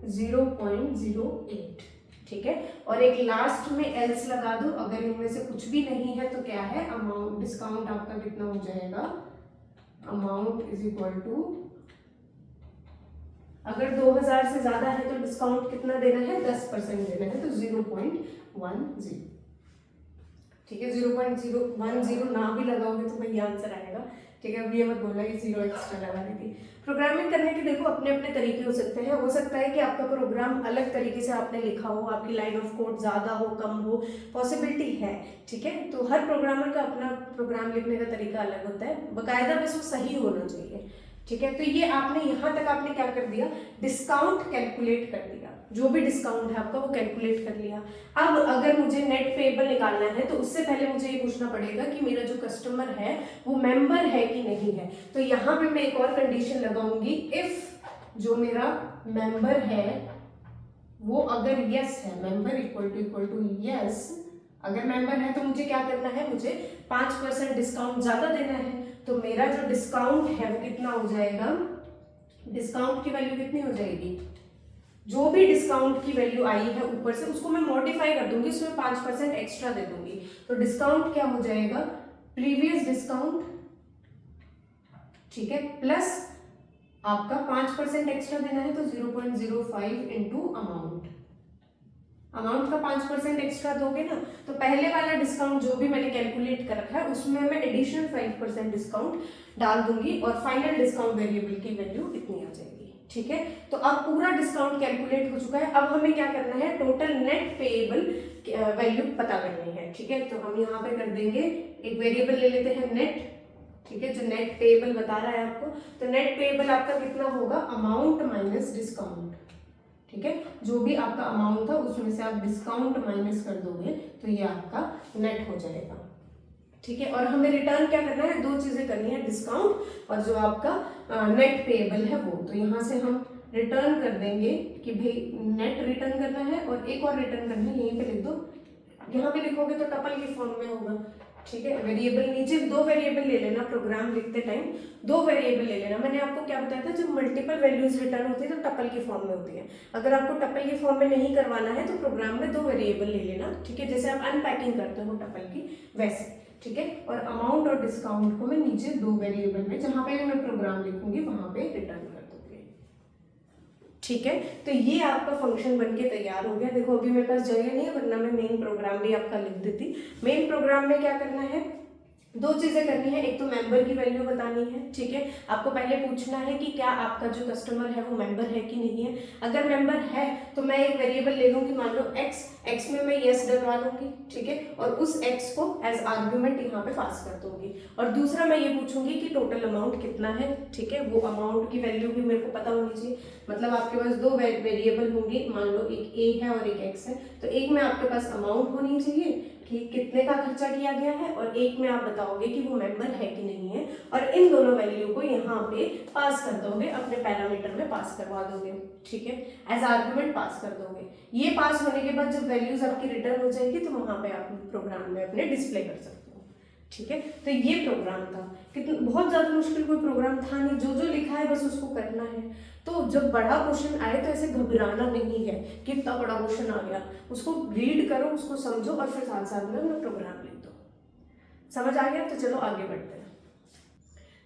Speaker 1: 0.08। ठीक है, और एक लास्ट में एल्स लगा दो, अगर इनमें से कुछ भी नहीं है तो क्या है, अमाउंट डिस्काउंट आपका कितना हो जाएगा, अमाउंट इज इक्वल टू, अगर 2000 से ज्यादा है तो डिस्काउंट कितना देना है, 10% देना है, तो 0.10। ठीक है, 0.010 ना भी लगाओगे तो वही आंसर आएगा। ठीक है, अब ये मत बोलना कि 0 एक्स्ट्रा लगा दी थी। प्रोग्रामिंग करने के देखो अपने अपने तरीके हो सकते हैं। हो सकता है कि आपका प्रोग्राम अलग तरीके से आपने लिखा हो, आपकी लाइन ऑफ कोड ज्यादा हो कम हो, पॉसिबिलिटी है। ठीक है, तो हर प्रोग्रामर का अपना प्रोग्राम लिखने का तरीका अलग होता है, बाकायदा बस वो सही होना चाहिए। ठीक है, तो ये आपने यहाँ तक आपने क्या कर दिया, डिस्काउंट कैलकुलेट कर दिया, जो भी डिस्काउंट है आपका वो कैलकुलेट कर लिया। अब अगर मुझे नेट पेएबल निकालना है तो उससे पहले मुझे ये पूछना पड़ेगा कि मेरा जो कस्टमर है वो मेंबर है कि नहीं है। तो यहाँ पे मैं एक और कंडीशन लगाऊंगी, इफ जो मेरा मेंबर है वो अगर यस है, मेंबर इक्वल टू यस, अगर मेंबर है तो मुझे क्या करना है, मुझे 5% डिस्काउंट ज्यादा देना है। तो मेरा जो डिस्काउंट है वो कितना हो जाएगा, डिस्काउंट की वैल्यू कितनी हो जाएगी, जो भी डिस्काउंट की वैल्यू आई है ऊपर से उसको मैं मॉडिफाई कर दूंगी, उसमें 5% एक्स्ट्रा दे दूंगी। तो डिस्काउंट क्या हो जाएगा, प्रीवियस डिस्काउंट, ठीक है, प्लस आपका 5% एक्स्ट्रा देना है तो 0.05 इंटू अमाउंट, अमाउंट का 5% एक्स्ट्रा दोगे ना, तो पहले वाला डिस्काउंट जो भी मैंने कैलकुलेट कर रखा है उसमें मैं एडिशनल 5% डिस्काउंट डाल दूंगी और फाइनल डिस्काउंट वेरिएबल की वैल्यू इतनी आ जाएगी। ठीक है, तो अब पूरा डिस्काउंट कैलकुलेट हो चुका है। अब हमें क्या करना है, टोटल नेट पेएबल वैल्यू पता करनी है। ठीक है, तो हम यहाँ पे कर देंगे, एक वेरिएबल ले लेते हैं नेट। ठीक है, जो नेट पेएबल बता रहा है आपको, तो नेट पेएबल आपका कितना होगा, अमाउंट माइनस डिस्काउंट। ठीक है, जो भी आपका अमाउंट था उसमें से आप डिस्काउंट माइनस कर दोगे तो ये आपका नेट हो जाएगा। ठीक है, और हमें रिटर्न क्या करना है, दो चीजें करनी है, डिस्काउंट और जो आपका नेट पेएबल है वो। तो यहाँ से हम रिटर्न कर देंगे कि भाई नेट रिटर्न करना है, और एक और रिटर्न करना है, यहीं पे लिख दो, यहाँ पे लिखोगे तो टपल की फॉर्म में होगा। ठीक है, वेरिएबल नीचे दो वेरिएबल ले लेना, प्रोग्राम लिखते टाइम दो वेरिएबल ले लेना। मैंने आपको क्या बताया था, जब मल्टीपल वैल्यूज रिटर्न होती है तो टपल की फॉर्म में होती है। अगर आपको टपल की फॉर्म में नहीं करवाना है तो प्रोग्राम में दो वेरिएबल ले लेना। ठीक है, जैसे आप अनपैकिंग करते हो टपल की वैसे। ठीक है, और अमाउंट और डिस्काउंट को मैं नीचे दो वेरिएबल में, जहां पे मैं प्रोग्राम लिखूंगी वहां पे रिटर्न कर दूंगी। ठीक है, तो ये आपका फंक्शन बनके तैयार हो गया। देखो अभी मेरे पास जगह नहीं है, वरना मैं मेन प्रोग्राम भी आपका लिख देती। मेन प्रोग्राम में क्या करना है, दो चीजें करनी है, एक तो मेंबर की वैल्यू बतानी है। ठीक है, आपको पहले पूछना है कि क्या आपका जो कस्टमर है वो मेंबर है कि नहीं है। अगर मेंबर है तो मैं एक वेरिएबल ले लूंगी, मान लो x में मैं यस डलवा लूंगी। ठीक है, और उस x को एज आर्ग्यूमेंट यहाँ पे पास कर दूंगी। और दूसरा मैं ये पूछूंगी कि टोटल अमाउंट कितना है। ठीक है, वो अमाउंट की वैल्यू भी मेरे को पता होनी चाहिए। मतलब आपके पास दो वेरिएबल होंगे, मान लो एक a है और एक x है, तो एक में आपके पास अमाउंट होनी चाहिए कि कितने का खर्चा किया गया है, और एक में आप बताओगे कि वो मेंबर है कि नहीं है, और इन दोनों वैल्यू को यहाँ पे पास कर दोगे, अपने पैरामीटर में पास करवा दोगे। ठीक है, एज आर्गुमेंट पास कर दोगे। ये पास होने के बाद जब वैल्यूज आपकी रिटर्न हो जाएगी तो वहां पे आप प्रोग्राम में अपने डिस्प्ले कर सकते हो। ठीक है, तो ये प्रोग्राम था, कितना बहुत ज्यादा मुश्किल कोई प्रोग्राम था नहीं, जो जो लिखा है बस उसको करना है। तो जब बड़ा क्वेश्चन आए तो ऐसे घबराना नहीं है कि इतना बड़ा क्वेश्चन आ गया, उसको रीड करो, उसको समझो, और फिर साथ साथ में अपना प्रोग्राम लिख दो। समझ आ गया, तो चलो आगे बढ़ते हैं।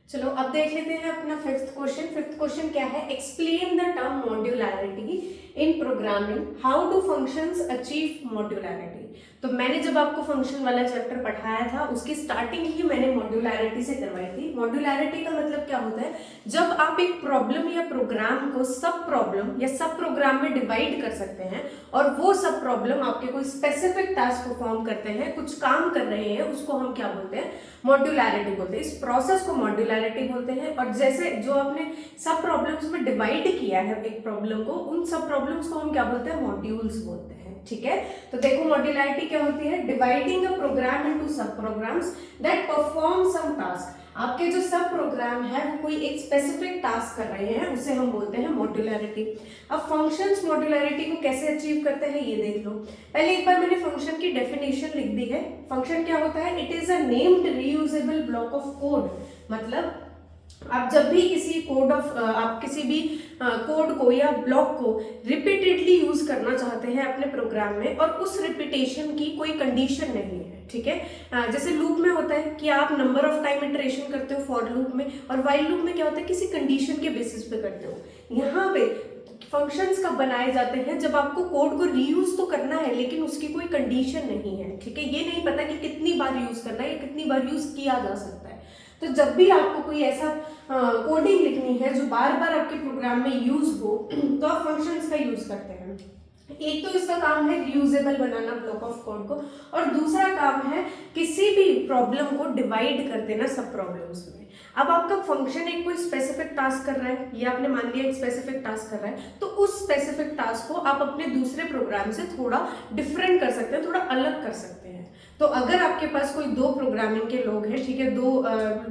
Speaker 1: चलो अब देख लेते हैं अपना फिफ्थ क्वेश्चन। फिफ्थ क्वेश्चन क्या है, explain the term modularity in programming, how do functions achieve modularity. तो मैंने जब आपको फंक्शन वाला चैप्टर पढ़ाया था उसकी स्टार्टिंग ही मैंने मॉड्यूलैरिटी से करवाई थी। मॉड्यूलैरिटी का मतलब क्या होता है, जब आप एक प्रॉब्लम या प्रोग्राम को सब प्रॉब्लम या सब प्रोग्राम में डिवाइड कर सकते हैं और वो सब प्रॉब्लम आपके कोई स्पेसिफिक टास्क परफॉर्म करते हैं, कुछ काम कर रहे हैं, उसको हम क्या बोलते हैं, मॉड्यूलैरिटी बोलते हैं। इस प्रोसेस को मॉड्यूलैरिटी बोलते हैं। और जैसे जो आपने सब प्रॉब्लम्स में डिवाइड किया है एक प्रॉब्लम को, उन सब प्रॉब्लम्स को हम क्या बोलते हैं, मॉड्यूल्स बोलते हैं। ठीक है, तो देखो मॉड्यूलैरिटी क्या होती है, dividing a program into sub programs that perform some task. आपके जो सब प्रोग्राम है वो कोई एक स्पेसिफिक टास्क कर रहे हैं, उसे हम बोलते हैं मॉड्यूलैरिटी। अब फंक्शंस मॉड्यूलैरिटी को कैसे अचीव करते हैं ये देख लो। पहले एक बार मैंने फंक्शन की डेफिनेशन लिख दी है। फंक्शन क्या होता है, it is a named reusable block of code. मतलब आप जब भी किसी आप किसी भी कोड को या ब्लॉक को रिपीटेडली यूज करना चाहते हैं अपने प्रोग्राम में और उस रिपीटेशन की कोई कंडीशन नहीं है, ठीक है। जैसे लूप में होता है कि आप नंबर ऑफ टाइम इटरेशन करते हो फॉर लूप में, और व्हाइल लूप में क्या होता है किसी कंडीशन के बेसिस पे करते हो। यहाँ पे फंक्शंस कब बनाए जाते हैं, जब आपको कोड को रीयूज तो करना है लेकिन उसकी कोई कंडीशन नहीं है, ठीक है। ये नहीं पता कि कितनी बार यूज करना है या कितनी बार यूज किया जा सकता है। तो जब भी आपको कोई ऐसा कोडिंग लिखनी है जो बार बार आपके प्रोग्राम में यूज हो तो आप फंक्शंस का यूज करते हैं। एक तो इसका काम है reusable banana block of code को, और दूसरा काम है किसी भी प्रॉब्लम को डिवाइड कर देना सब प्रॉब्लम्स में। अब आपका फंक्शन एक कोई स्पेसिफिक टास्क कर रहा है, ये आपने मान लिया एक स्पेसिफिक टास्क कर रहा है, तो उस स्पेसिफिक टास्क को आप अपने दूसरे प्रोग्राम से थोड़ा डिफरेंट कर सकते हैं, थोड़ा अलग कर सकते हैं। तो अगर आपके पास कोई दो प्रोग्रामिंग के लोग हैं, ठीक है, दो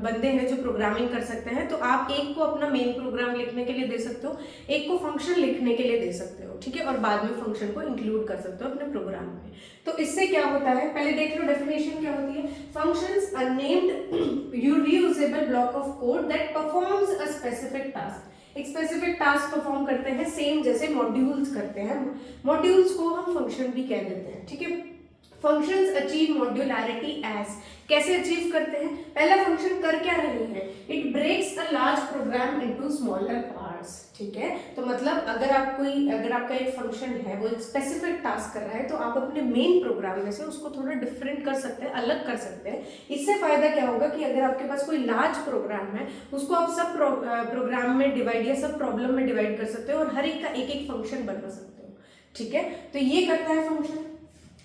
Speaker 1: बंदे हैं जो प्रोग्रामिंग कर सकते हैं, तो आप एक को अपना मेन प्रोग्राम लिखने के लिए दे सकते हो, एक को फंक्शन लिखने के लिए दे सकते हो, ठीक है, और बाद में फंक्शन को इंक्लूड कर सकते हो अपने प्रोग्राम में। तो इससे क्या होता है, पहले देख लो डेफिनेशन क्या होती है। Functions are named reusable block of code that performs a specific task. एक स्पेसिफिक टास्क परफॉर्म करते हैं, सेम जैसे मॉड्यूल्स करते हैं। मॉड्यूल्स को हम फंक्शन भी कह देते हैं, ठीक है। फंक्शंस अचीव मॉड्यूलैरिटी एज, कैसे अचीव करते हैं, पहला फंक्शन कर क्या रहे हैं, it breaks a large program into smaller parts, ठीक है। तो मतलब अगर आपका एक फंक्शन है वो एक स्पेसिफिक टास्क कर रहा है तो आप अपने मेन प्रोग्राम में से उसको थोड़ा डिफरेंट कर सकते हैं, अलग कर सकते हैं। इससे फायदा क्या होगा कि अगर आपके पास कोई लार्ज प्रोग्राम है उसको आप सब प्रोग्राम में डिवाइड या सब प्रॉब्लम में डिवाइड कर सकते हो और हर एक का एक एक फंक्शन बना सकते हो, ठीक है। तो ये करता है फंक्शन।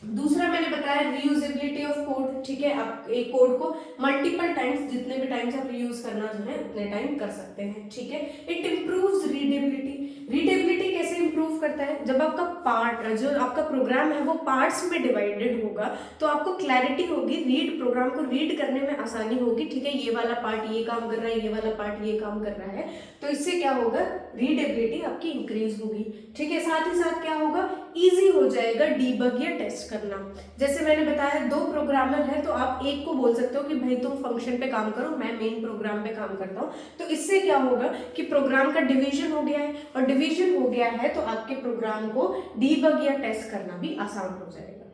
Speaker 1: दूसरा मैंने बताया रीयूजेबिलिटी ऑफ कोड, ठीक है। आप एक कोड को मल्टीपल टाइम्स, जितने भी टाइम्स आप रीयूज करना जो है उतने टाइम कर सकते हैं, ठीक है। It improves readability. रीडेबिलिटी कैसे इंप्रूव करता है, जब आपका पार्ट जो आपका प्रोग्राम है वो पार्ट्स में डिवाइडेड होगा तो आपको क्लैरिटी होगी, प्रोग्राम को रीड करने में आसानी होगी, ठीक है। ये वाला पार्ट ये काम कर रहा है, ये वाला पार्ट ये काम कर रहा है, तो इससे क्या होगा, रीडेबिलिटी आपकी इंक्रीज होगी, ठीक है। साथ ही साथ क्या होगा, इजी हो जाएगा डीबग या टेस्ट करना। जैसे मैंने बताया दो प्रोग्रामर है तो आप एक को बोल सकते हो कि भाई तुम फंक्शन पे काम करो, मैं मेन प्रोग्राम पे काम करता हूँ। तो इससे क्या होगा कि प्रोग्राम का डिवीजन हो गया है, और डिवीजन हो गया है तो आपके प्रोग्राम को डीबग या टेस्ट करना भी आसान हो जाएगा,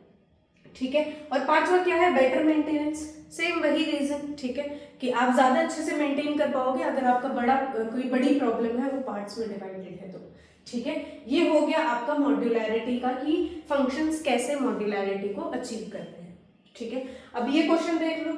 Speaker 1: ठीक है। और पांचवा क्या है, बेटर मेंटेनेंस। सेम वही रीजन, ठीक है, कि आप ज्यादा अच्छे से मेंटेन कर पाओगे अगर आपका कोई बड़ी प्रॉब्लम है वो पार्ट्स में डिवाइडेड है तो, ठीक है। ये हो गया आपका मॉड्यूलैरिटी का कि फंक्शंस कैसे मॉड्यूलैरिटी को अचीव करते हैं, ठीक है। अब ये क्वेश्चन देख लो,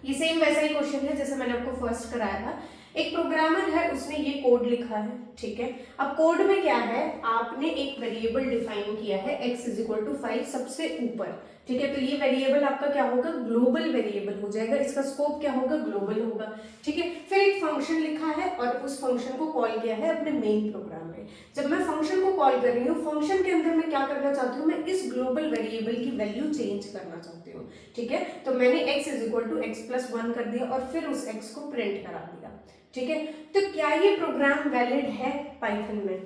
Speaker 1: ये सेम वैसा ही क्वेश्चन है जैसे मैंने आपको फर्स्ट कराया था। एक प्रोग्रामर है, उसने ये कोड लिखा है, ठीक है। अब कोड में क्या है, आपने एक वेरिएबल डिफाइन किया है x = 5 सबसे ऊपर, ठीक है। तो ये वेरिएबल आपका क्या होगा, ग्लोबल वेरिएबल हो जाएगा, इसका स्कोप क्या होगा, ग्लोबल होगा, ठीक है। फिर एक फंक्शन लिखा है और उस फंक्शन को कॉल किया है अपने मेन प्रोग्राम में। जब मैं फंक्शन को कॉल कर रही हूँ, फंक्शन के अंदर मैं क्या करना चाहती हूँ, मैं इस ग्लोबल वेरिएबल की वैल्यू चेंज करना चाहती हूँ, ठीक है। तो मैंने x = x+1 कर दिया और फिर उस x को प्रिंट करा दिया, ठीक है। तो क्या ये प्रोग्राम वैलिड है पाइथन में,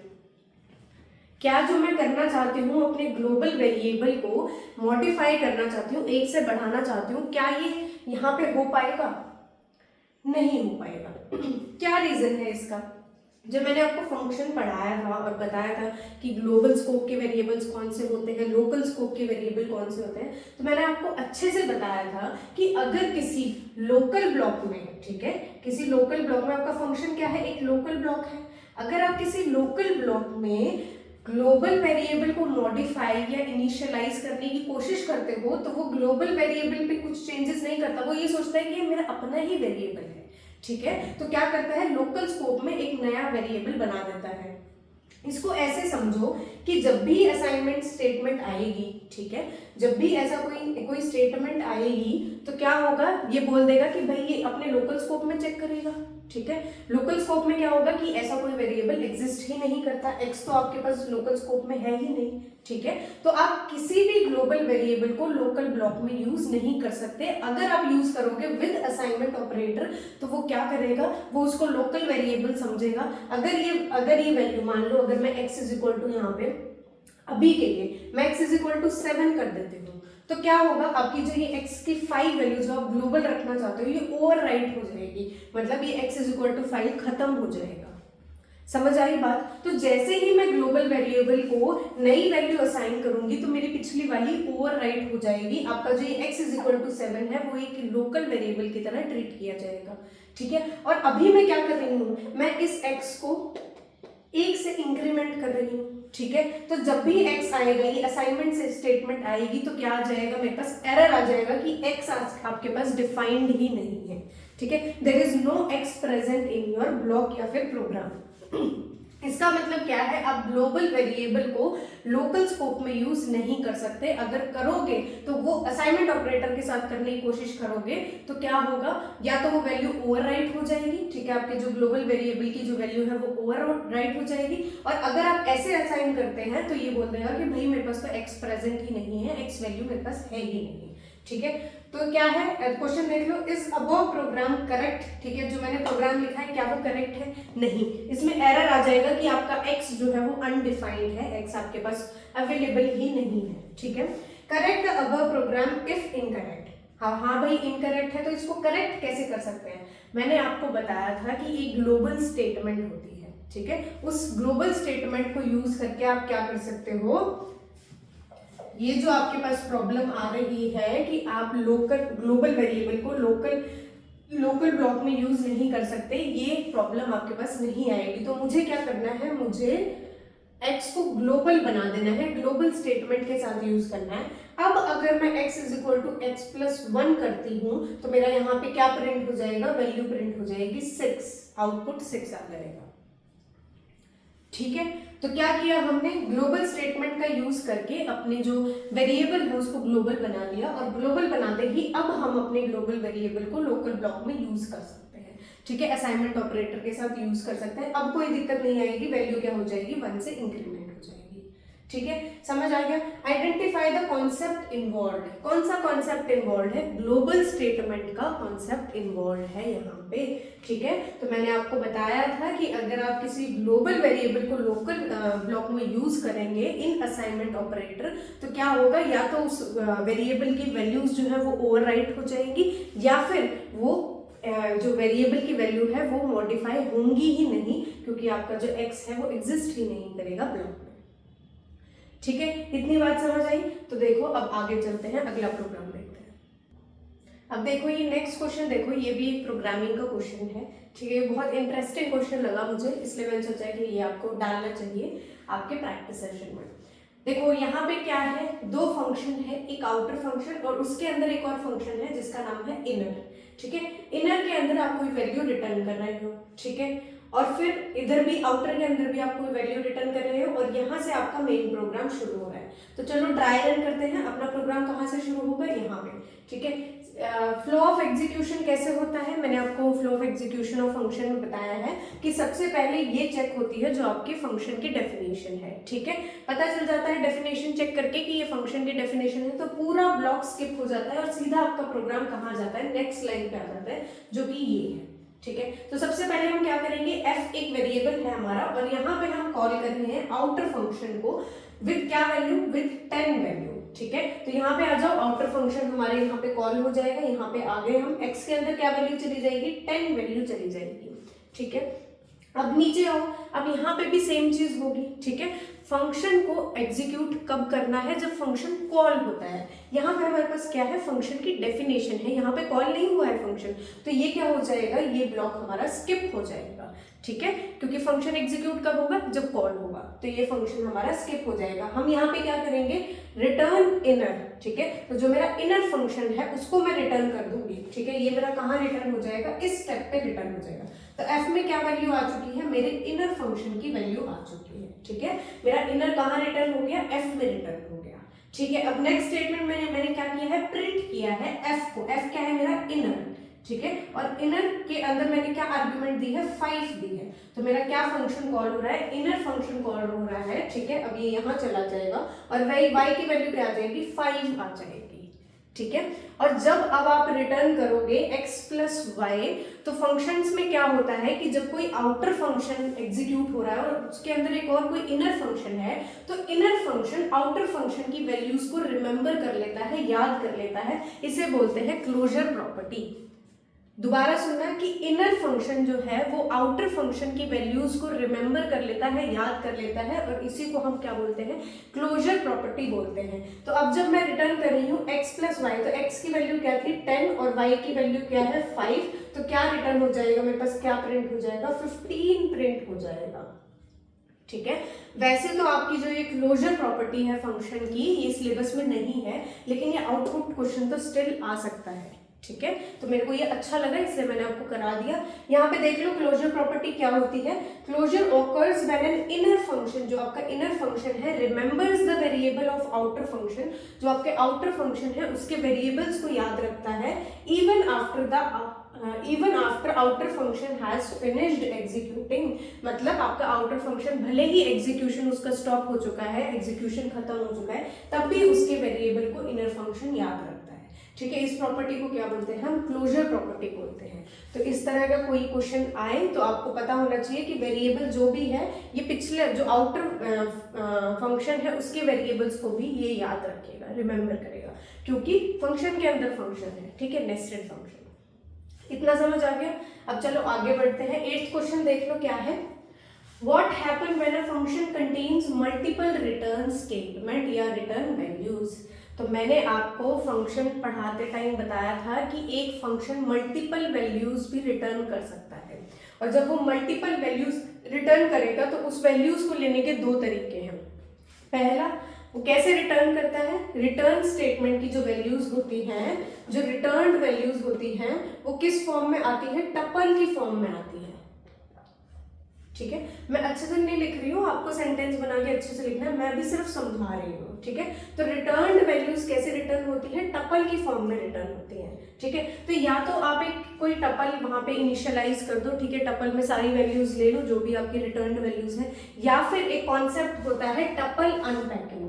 Speaker 1: क्या जो मैं करना चाहती हूँ अपने ग्लोबल वेरिएबल को मॉडिफाई करना चाहती हूँ, एक से बढ़ाना चाहती हूँ, क्या ये यहाँ पे हो पाएगा, नहीं हो पाएगा। क्या रीजन है इसका, जब मैंने आपको फंक्शन पढ़ाया था और बताया था कि ग्लोबल स्कोप के वेरिएबल्स कौन से होते हैं, लोकल स्कोप के वेरिएबल कौन से होते हैं, तो मैंने आपको अच्छे से बताया था कि अगर किसी लोकल ब्लॉक में, ठीक है, किसी लोकल ब्लॉक में आपका फंक्शन क्या है, एक लोकल ब्लॉक है। अगर आप किसी लोकल ब्लॉक में ग्लोबल वेरिएबल को मॉडिफाई या इनिशियलाइज करने की कोशिश करते हो तो वो ग्लोबल वेरिएबल पे कुछ चेंजेस नहीं करता, वो ये सोचता है कि ये मेरा अपना ही वेरिएबल है, ठीक है। तो क्या करता है, लोकल स्कोप में एक नया वेरिएबल बना देता है। इसको ऐसे समझो कि जब भी असाइनमेंट स्टेटमेंट आएगी, ठीक है, जब भी ऐसा कोई स्टेटमेंट आएगी तो क्या होगा, ये बोल देगा कि भाई ये अपने लोकल स्कोप में चेक करेगा, ठीक है। लोकल स्कोप में क्या होगा कि ऐसा कोई वेरिएबल एग्जिस्ट ही नहीं करता, एक्स तो आपके पास लोकल स्कोप में है ही नहीं, ठीक है। तो आप किसी भी ग्लोबल वेरिएबल को लोकल ब्लॉक में यूज नहीं कर सकते। अगर आप यूज करोगे विद असाइनमेंट ऑपरेटर तो वो क्या करेगा, वो उसको लोकल वेरिएबल समझेगा। अगर ये वैल्यू मान लो, अगर मैं x इज इक्वल टू यहाँ पे अभी के लिए मैं x इज इक्वल टू 7 कर देती हूँ, तो क्या होगा, आपकी जो ये x की 5 वैल्यू जो आप ग्लोबल रखना चाहते हो ये ओवरराइट हो जाएगी, मतलब ये x इज इक्वल टू 5 खत्म हो जाएगा। समझ आई बात? तो जैसे ही मैं ग्लोबल वेरिएबल को नई वैल्यू असाइन करूंगी तो मेरी पिछली वाली ओवरराइट हो जाएगी। आपका जो ये x इज इक्वल टू 7 है वो एक लोकल वेरिएबल की तरह ट्रीट किया जाएगा, ठीक है। और अभी मैं क्या कर रही हूँ, मैं इस x को 1 से इंक्रीमेंट कर रही हूँ, ठीक है। तो जब भी x आएगा, ये असाइनमेंट से स्टेटमेंट आएगी तो क्या आ जाएगा, मेरे पास एरर आ जाएगा कि x आपके पास डिफाइंड ही नहीं है, ठीक है। There is no x present in your block या फिर प्रोग्राम। इसका मतलब क्या है, आप ग्लोबल वेरिएबल को लोकल स्कोप में यूज नहीं कर सकते। अगर करोगे तो वो असाइनमेंट ऑपरेटर के साथ करने की कोशिश करोगे तो क्या होगा, या तो वो वैल्यू ओवरराइट हो जाएगी, ठीक है, आपके जो ग्लोबल वेरिएबल की जो वैल्यू है वो ओवरराइट हो जाएगी। और अगर आप ऐसे असाइन करते हैं तो ये बोल देगा कि भाई मेरे पास तो एक्स प्रेजेंट ही नहीं है, एक्स वैल्यू मेरे पास है ही नहीं, ठीक है। तो क्या है, क्वेश्चन देख लो, इज अबव प्रोग्राम करेक्ट, ठीक है, जो मैंने प्रोग्राम लिखा है क्या वो करेक्ट है, नहीं। इसमें एरर आ जाएगा कि आपका x जो है वो अनडिफाइंड है, x आपके पास अवेलेबल ही नहीं है, ठीक है। Correct the above program if incorrect, हाँ भाई इनकरेक्ट है तो इसको करेक्ट कैसे कर सकते हैं। मैंने आपको बताया था कि एक ग्लोबल स्टेटमेंट होती है, ठीक है, उस ग्लोबल स्टेटमेंट को यूज करके आप क्या कर सकते हो, ये जो आपके पास प्रॉब्लम आ रही है कि आप ग्लोबल वेरिएबल को लोकल ब्लॉक में यूज नहीं कर सकते, ये प्रॉब्लम आपके पास नहीं आएगी। तो मुझे क्या करना है, मुझे x को ग्लोबल बना देना है, ग्लोबल स्टेटमेंट के साथ यूज करना है। अब अगर मैं x is equal to x plus 1 करती हूँ तो मेरा यहाँ पे क्या प्रिंट हो जाएगा, वैल्यू प्रिंट हो जाएगी 6, आउटपुट 6 आ जाएगा, ठीक है। तो क्या किया हमने, ग्लोबल स्टेटमेंट का यूज करके अपने जो वेरिएबल है उसको ग्लोबल बना लिया, और ग्लोबल बनाते ही अब हम अपने ग्लोबल वेरिएबल को लोकल ब्लॉक में यूज कर सकते हैं, ठीक है, असाइनमेंट ऑपरेटर के साथ यूज कर सकते हैं। अब कोई दिक्कत नहीं आएगी, वैल्यू क्या हो जाएगी, 1 से इंक्रीमेंट हो जाएगी, ठीक है, समझ आ गया। आइडेंटिफाई द कॉन्सेप्ट इन्वॉल्व, कौन सा कॉन्सेप्ट इन्वॉल्व है, ग्लोबल स्टेटमेंट का कॉन्सेप्ट इन्वॉल्व है यहाँ पे, ठीक है। तो मैंने आपको बताया था कि अगर आप किसी ग्लोबल वेरिएबल को लोकल ब्लॉक में यूज करेंगे इन असाइनमेंट ऑपरेटर तो क्या होगा, या तो उस वेरिएबल की वैल्यूज जो है वो ओवरराइट हो जाएंगी, या फिर वो जो वेरिएबल की वैल्यू है वो मॉडिफाई होंगी ही नहीं, क्योंकि आपका जो x है वो एग्जिस्ट ही नहीं करेगा ब्लॉक में, ठीक है। इतनी बात समझ आई? तो देखो अब आगे चलते हैं, अगला प्रोग्राम देखते हैं। अब देखो ये नेक्स्ट क्वेश्चन देखो, ये भी एक प्रोग्रामिंग का क्वेश्चन है, ठीक है। बहुत इंटरेस्टिंग क्वेश्चन लगा मुझे, इसलिए मैंने सोचा कि ये आपको डालना चाहिए आपके प्रैक्टिस सेशन में। देखो यहाँ पे क्या है, 2 फंक्शन है, एक आउटर फंक्शन और उसके अंदर एक और फंक्शन है जिसका नाम है इनर, ठीक है। इनर के अंदर आप कोई वैल्यू रिटर्न कर रहे हो, ठीक है, और फिर इधर भी आउटर के अंदर भी आप कोई वैल्यू रिटर्न कर रहे हो, और यहाँ से आपका मेन प्रोग्राम शुरू हो रहा है। तो चलो ट्राई रन करते हैं, अपना प्रोग्राम कहाँ से शुरू होगा, यहाँ पे, ठीक है। फ्लो ऑफ एग्जीक्यूशन कैसे होता है, मैंने आपको flow of execution of function में बताया है कि सबसे पहले ये चेक होती है जो आपके फंक्शन की डेफिनेशन है, ठीक है। पता चल जाता है डेफिनेशन चेक करके कि ये फंक्शन की डेफिनेशन है, तो पूरा ब्लॉक स्किप हो जाता है और सीधा आपका प्रोग्राम कहाँ जाता है, नेक्स्ट लाइन पे आ जाता है, जो कि ये है, ठीक है। तो सबसे पहले हम क्या करेंगे, f एक वेरिएबल है हमारा और यहाँ पे हम कॉल कर रहे हैं आउटर फंक्शन को विद क्या वैल्यू, विद 10 वैल्यू, ठीक है। तो यहाँ पे आ जाओ, आउटर फंक्शन हमारे यहाँ पे कॉल हो जाएगा, यहाँ पे आगे हम x के अंदर क्या वैल्यू चली जाएगी, 10 वैल्यू चली जाएगी, ठीक है। अब नीचे आओ, अब यहाँ पे भी सेम चीज होगी, ठीक है। फंक्शन को एग्जीक्यूट कब करना है, जब फंक्शन कॉल होता है। यहाँ पे हमारे पास क्या है, फंक्शन की डेफिनेशन है, यहाँ पे कॉल नहीं हुआ है फंक्शन, तो ये क्या हो जाएगा, ये ब्लॉक हमारा स्किप हो जाएगा, ठीक है, क्योंकि फंक्शन एग्जीक्यूट कब होगा, जब कॉल होगा, तो ये फंक्शन हमारा स्किप हो जाएगा। हम यहाँ पे क्या करेंगे, रिटर्न इनर, ठीक है, तो जो मेरा इनर फंक्शन है उसको मैं रिटर्न कर दूंगी, ठीक है, ये मेरा कहाँ रिटर्न हो जाएगा, इस स्टेप पे रिटर्न हो जाएगा। तो एफ में क्या वैल्यू आ चुकी है, मेरे इनर फंक्शन की वैल्यू आ चुकी है, ठीक है, मेरा इनर कहाँ रिटर्न हो गया, एफ में रिटर्न हो गया, ठीक है। अब नेक्स्ट स्टेटमेंट में मैंने क्या किया है, प्रिंट किया है एफ को, एफ क्या है मेरा इनर, ठीक है, और इनर के अंदर मैंने क्या आर्गुमेंट दी है, 5 दी है, तो मेरा क्या फंक्शन कॉल हो रहा है, इनर फंक्शन कॉल हो रहा है, ठीक है। अब ये यहाँ चला जाएगा और वही y की वैल्यू क्या आ जाएगी, 5 आ जाएगी, ठीक है। और जब अब आप रिटर्न करोगे x प्लस वाई, तो फंक्शंस में क्या होता है कि जब कोई आउटर फंक्शन एग्जीक्यूट हो रहा है और उसके अंदर एक और कोई इनर फंक्शन है, तो इनर फंक्शन आउटर फंक्शन की वैल्यूज को रिमेंबर कर लेता है, याद कर लेता है, इसे बोलते हैं क्लोजर प्रॉपर्टी। दोबारा सुनना कि इनर फंक्शन जो है वो आउटर फंक्शन की वैल्यूज को रिमेंबर कर लेता है, याद कर लेता है, और इसी को हम क्या बोलते हैं, क्लोजर प्रॉपर्टी बोलते हैं। तो अब जब मैं रिटर्न कर रही हूँ x प्लस वाई, तो x की वैल्यू क्या थी 10 और y की वैल्यू क्या है 5, तो क्या रिटर्न हो जाएगा मेरे पास, क्या प्रिंट हो जाएगा, 15 प्रिंट हो जाएगा, ठीक है। वैसे तो आपकी जो ये क्लोजर प्रॉपर्टी है फंक्शन की, ये सिलेबस में नहीं है, लेकिन ये आउटपुट क्वेश्चन तो स्टिल आ सकता है, ठीक है। तो मेरे को ये अच्छा लगा इसलिए मैंने आपको करा दिया। यहाँ पे देख लो क्लोजर प्रॉपर्टी क्या होती है, closure occurs when an inner function, जो आपका इनर फंक्शन है, remembers the variable of outer function, जो आपके आउटर फंक्शन है उसके वेरिएबल्स को याद रखता है, even after outer function has finished executing, मतलब आपका आउटर फंक्शन भले ही एग्जीक्यूशन उसका स्टॉप हो चुका है, एग्जीक्यूशन खत्म हो चुका है, तब भी उसके वेरिएबल को इनर फंक्शन याद रखता है, ठीक है। इस प्रॉपर्टी को क्या बोलते हैं, हम क्लोजर प्रॉपर्टी बोलते हैं। तो इस तरह का कोई क्वेश्चन आए तो आपको पता होना चाहिए कि वेरिएबल जो भी है, ये पिछले जो आउटर फंक्शन है उसके वेरिएबल्स को भी ये याद रखेगा, रिमेंबर करेगा, क्योंकि फंक्शन के अंदर फंक्शन है, ठीक है, नेस्टेड फंक्शन। इतना समझ आ गया। अब चलो आगे बढ़ते हैं। 8th क्वेश्चन देख लो क्या है, What happen when a function contains multiple return statement या return values? तो मैंने आपको फंक्शन पढ़ाते टाइम बताया था कि एक फंक्शन मल्टीपल वैल्यूज भी रिटर्न कर सकता है, और जब वो मल्टीपल वैल्यूज रिटर्न करेगा तो उस वैल्यूज को लेने के 2 तरीके हैं। पहला, वो कैसे रिटर्न करता है, रिटर्न स्टेटमेंट की जो वैल्यूज होती हैं, जो रिटर्न वैल्यूज होती हैं, वो किस फॉर्म में आती है, टपल की फॉर्म में आती है, ठीक है। मैं अच्छे से नहीं लिख रही हूँ, आपको सेंटेंस बना के अच्छे से लिखना है, मैं भी सिर्फ समझा रही हूँ, ठीक है। तो रिटर्न वैल्यूज कैसे रिटर्न होती है, टपल की फॉर्म में रिटर्न होती है, ठीक है। तो या तो आप एक कोई टपल वहां पे इनिशियलाइज कर दो, ठीक है, टपल में सारी वैल्यूज ले लो जो भी आपकी रिटर्न वैल्यूज है, या फिर एक कॉन्सेप्ट होता है टपल अनपैकिंग,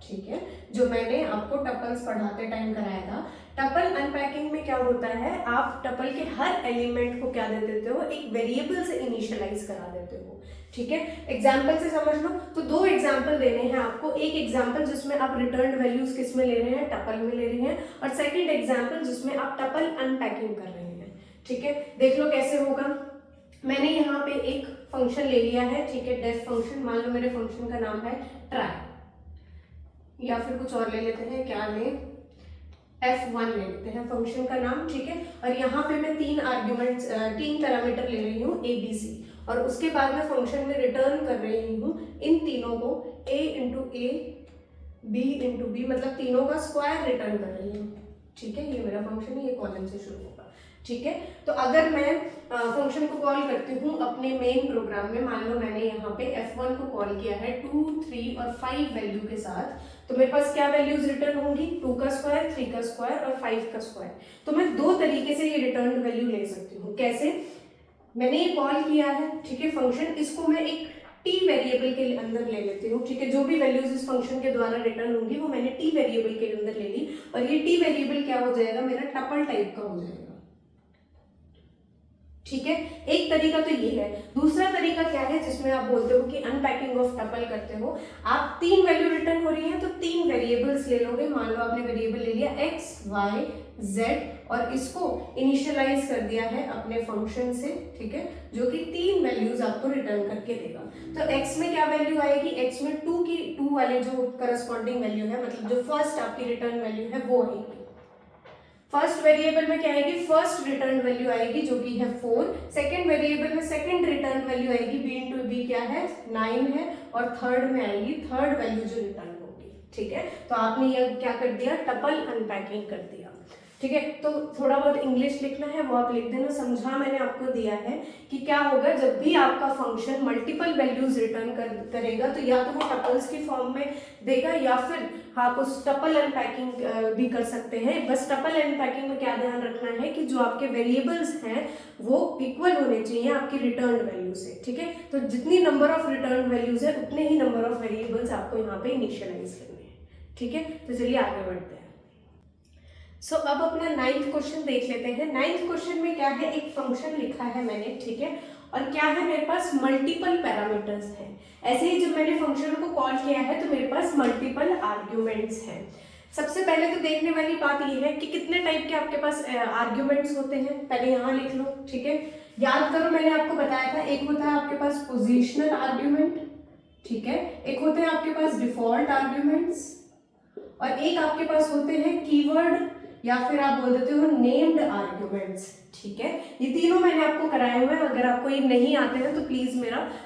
Speaker 1: ठीक है, जो मैंने आपको टपल्स पढ़ाते टाइम कराया था। टपल अनपैकिंग में क्या होता है, आप टपल के हर एलिमेंट को क्या दे देते हो, एक वेरिएबल से इनिशियलाइज करा देते हो, ठीक है। एग्जाम्पल से समझ लो, तो 2 एग्जाम्पल देने हैं आपको। एक एग्जाम्पल जिसमें आप रिटर्न वैल्यूज किस में ले रहे हैं, टपल में ले रहे हैं, और सेकेंड एग्जाम्पल जिसमें आप टपल अनपैकिंग कर रहे हैं, ठीक है। देख लो कैसे होगा। मैंने यहाँ पे एक फंक्शन ले लिया है, ठीक है, डेफ फंक्शन, मान लो मेरे फंक्शन का नाम है ट्राई, या फिर कुछ और ले लेते हैं, क्या लें, f1 ले लेते हैं फंक्शन का नाम, ठीक है। और यहाँ पे मैं 3 आर्ग्यूमेंट्स 3 पैरामीटर ले रही हूँ a b c, और उसके बाद मैं फंक्शन में रिटर्न कर रही हूँ इन तीनों को, a into a b into b, मतलब तीनों का स्क्वायर रिटर्न कर रही हूँ, ठीक है। ये मेरा फंक्शन है, ये कॉलम से शुरू होगा, ठीक है। तो अगर मैं फंक्शन को कॉल करती हूँ अपने मेन प्रोग्राम में, मान लो मैंने यहाँ पे f1 को कॉल किया है 2, 3 और 5 वैल्यू के साथ, तो मेरे पास क्या वैल्यूज रिटर्न होंगी, 2 का स्क्वायर, 3 का स्क्वायर और 5 का स्क्वायर। तो मैं 2 तरीके से ये रिटर्न वैल्यू ले सकती हूँ। कैसे, मैंने ये कॉल किया है, ठीक है, फंक्शन, इसको मैं एक t वेरिएबल के अंदर ले लेती हूँ, ठीक है। जो भी वैल्यूज इस फंक्शन के द्वारा रिटर्न होंगी वो मैंने t वेरिएबल के अंदर ले ली, और ये t वेरिएबल क्या हो जाएगा, मेरा टपल टाइप का हो जाएगा, ठीक है। एक तरीका तो ये है। दूसरा तरीका क्या है, जिसमें आप बोलते हो कि अनपैकिंग ऑफ टपल करते हो, आप 3 वैल्यू रिटर्न हो रही है तो 3 वेरिएबल्स ले लोगे। मान लो आपने वेरिएबल ले लिया x, y, z और इसको इनिशियलाइज कर दिया है अपने फंक्शन से, ठीक है, जो कि 3 वैल्यूज आपको रिटर्न करके देगा। तो x में क्या वैल्यू आएगी, x में 2 वाले जो करस्पॉन्डिंग वैल्यू है, मतलब जो फर्स्ट आपकी रिटर्न वैल्यू है वो आएगी। फर्स्ट वेरिएबल में क्या आएगी, फर्स्ट रिटर्न वैल्यू आएगी जो कि है 4। सेकंड वेरिएबल में सेकंड रिटर्न वैल्यू आएगी b इंटू बी क्या है 9 है, और थर्ड में आएगी थर्ड वैल्यू जो रिटर्न होगी, ठीक है। तो आपने ये क्या कर दिया, टपल अनपैकिंग कर दिया, ठीक है। तो थोड़ा बहुत इंग्लिश लिखना है वो आप लिख देना, समझा मैंने आपको दिया है कि क्या होगा जब भी आपका फंक्शन मल्टीपल वैल्यूज रिटर्न करेगा तो या तो वो टपल्स की फॉर्म में देगा या फिर आप उस टपल अनपैकिंग भी कर सकते हैं। बस टपल अनपैकिंग में क्या ध्यान रखना है कि जो आपके वेरिएबल्स हैं वो इक्वल होने चाहिए आपकी रिटर्न वैल्यू से, ठीक है। तो जितनी नंबर ऑफ रिटर्न वैल्यूज है उतने ही नंबर ऑफ वेरिएबल्स आपको यहाँ पे इनिशियलाइज करने हैं, ठीक है। तो चलिए आगे बढ़ते हैं। अब अपना 9th क्वेश्चन देख लेते हैं। 9th क्वेश्चन में क्या है, एक फंक्शन लिखा है मैंने, ठीक है, और क्या है मेरे पास मल्टीपल पैरामीटर्स हैं। ऐसे ही जब मैंने फंक्शन को कॉल किया है तो मेरे पास मल्टीपल आर्ग्यूमेंट्स हैं। सबसे पहले तो देखने वाली बात ये है कि कितने टाइप के आपके पास आर्ग्यूमेंट्स होते हैं, पहले यहाँ लिख लो, ठीक है। याद करो मैंने आपको बताया था, एक होता है आपके पास पोजिशनल आर्ग्यूमेंट, ठीक है, एक होते हैं आपके पास डिफॉल्ट आर्ग्यूमेंट्स, और एक आपके पास होते हैं कीवर्ड या फिर आप बोल देते हो नेम्ड आर्ग्यूमेंट्स, ठीक है। ये तीनों मैंने आपको कराए हुए हैं, अगर आपको ये नहीं आते हैं तो प्लीज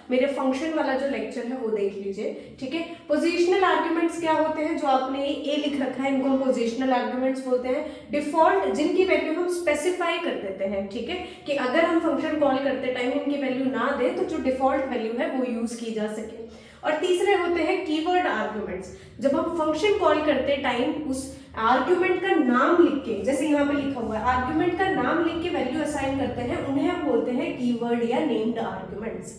Speaker 1: मेरे फंक्शन वाला जो लेक्चर है वो देख लीजिए, ठीक है। पोजिशनल आर्ग्यूमेंट्स क्या होते हैं, जो आपने ए लिख रखा है इनको हम पोजिशनल आर्ग्यूमेंट्स बोलते हैं। डिफॉल्ट, जिनकी वैल्यू हम स्पेसिफाई कर देते हैं, ठीक है, कि अगर हम फंक्शन कॉल करते टाइम इनकी वैल्यू ना दे तो जो डिफॉल्ट वैल्यू है वो यूज की जा सके। और तीसरे होते हैं कीवर्ड आर्ग्यूमेंट्स, जब हम फंक्शन कॉल करते टाइम उस आर्ग्यूमेंट का नाम लिख के, जैसे यहाँ पे लिखा हुआ है आर्ग्यूमेंट का नाम लिख के वैल्यू असाइन करते हैं, उन्हें हम बोलते हैं कीवर्ड या नेम्ड आर्ग्यूमेंट्स।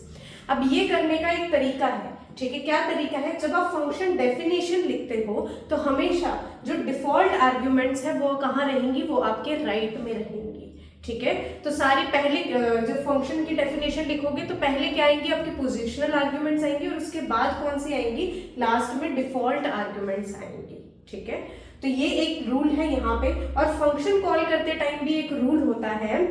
Speaker 1: अब ये करने का एक तरीका है, ठीक है। क्या तरीका है, जब आप फंक्शन डेफिनेशन लिखते हो तो हमेशा जो डिफॉल्ट आर्ग्यूमेंट्स है वो कहाँ रहेंगी, वो आपके राइट में रहेंगी, ठीक है। तो सारी पहले जब फंक्शन की डेफिनेशन लिखोगे तो पहले क्या आएंगी, आपकी पोजिशनल आर्ग्यूमेंट्स आएंगी और उसके बाद कौन सी आएंगी, लास्ट में डिफॉल्ट आर्ग्यूमेंट्स आएंगी, ठीक है। तो ये एक रूल है यहाँ पे। और फंक्शन कॉल करते टाइम भी एक रूल होता है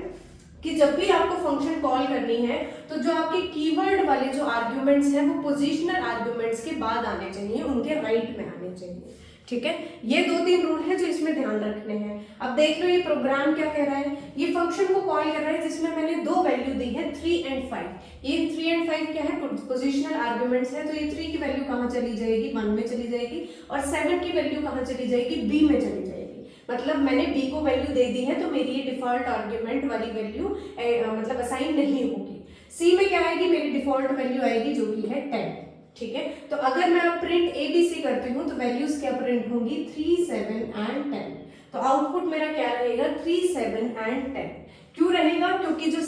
Speaker 1: कि जब भी आपको फंक्शन कॉल करनी है तो जो आपके कीवर्ड वाले जो आर्ग्यूमेंट्स हैं वो पोजिशनल आर्ग्यूमेंट्स के बाद आने चाहिए, उनके राइट में आने चाहिए, ठीक है। ये 2-3 रूल है जो इसमें ध्यान रखने हैं। अब देख लो ये प्रोग्राम क्या कह रहा है, ये फंक्शन को कॉल कर रहा है जिसमें मैंने 2 वैल्यू दी है 3 और 5। ये 3 और 5 क्या है, पोजिशनल आर्ग्यूमेंट्स है। तो ये 3 की वैल्यू कहाँ चली जाएगी, 1 में चली जाएगी, और 7 की वैल्यू कहाँ चली जाएगी, b में चली जाएगी। मतलब मैंने b को वैल्यू दे दी है तो मेरी ये डिफॉल्ट आर्ग्यूमेंट वाली वैल्यू मतलब असाइन नहीं होगी। c में क्या आएगी, मेरी डिफॉल्ट वैल्यू आएगी जो कि है 10, ठीक है। तो अगर मैं अब प्रिंट ABC करती हूँ तो वैल्यूज क्या प्रिंट होंगी, 3, 7 और 10। तो आउटपुट मेरा क्या रहेगा, 3, 7 और 10। क्यों रहेगा, क्योंकि जो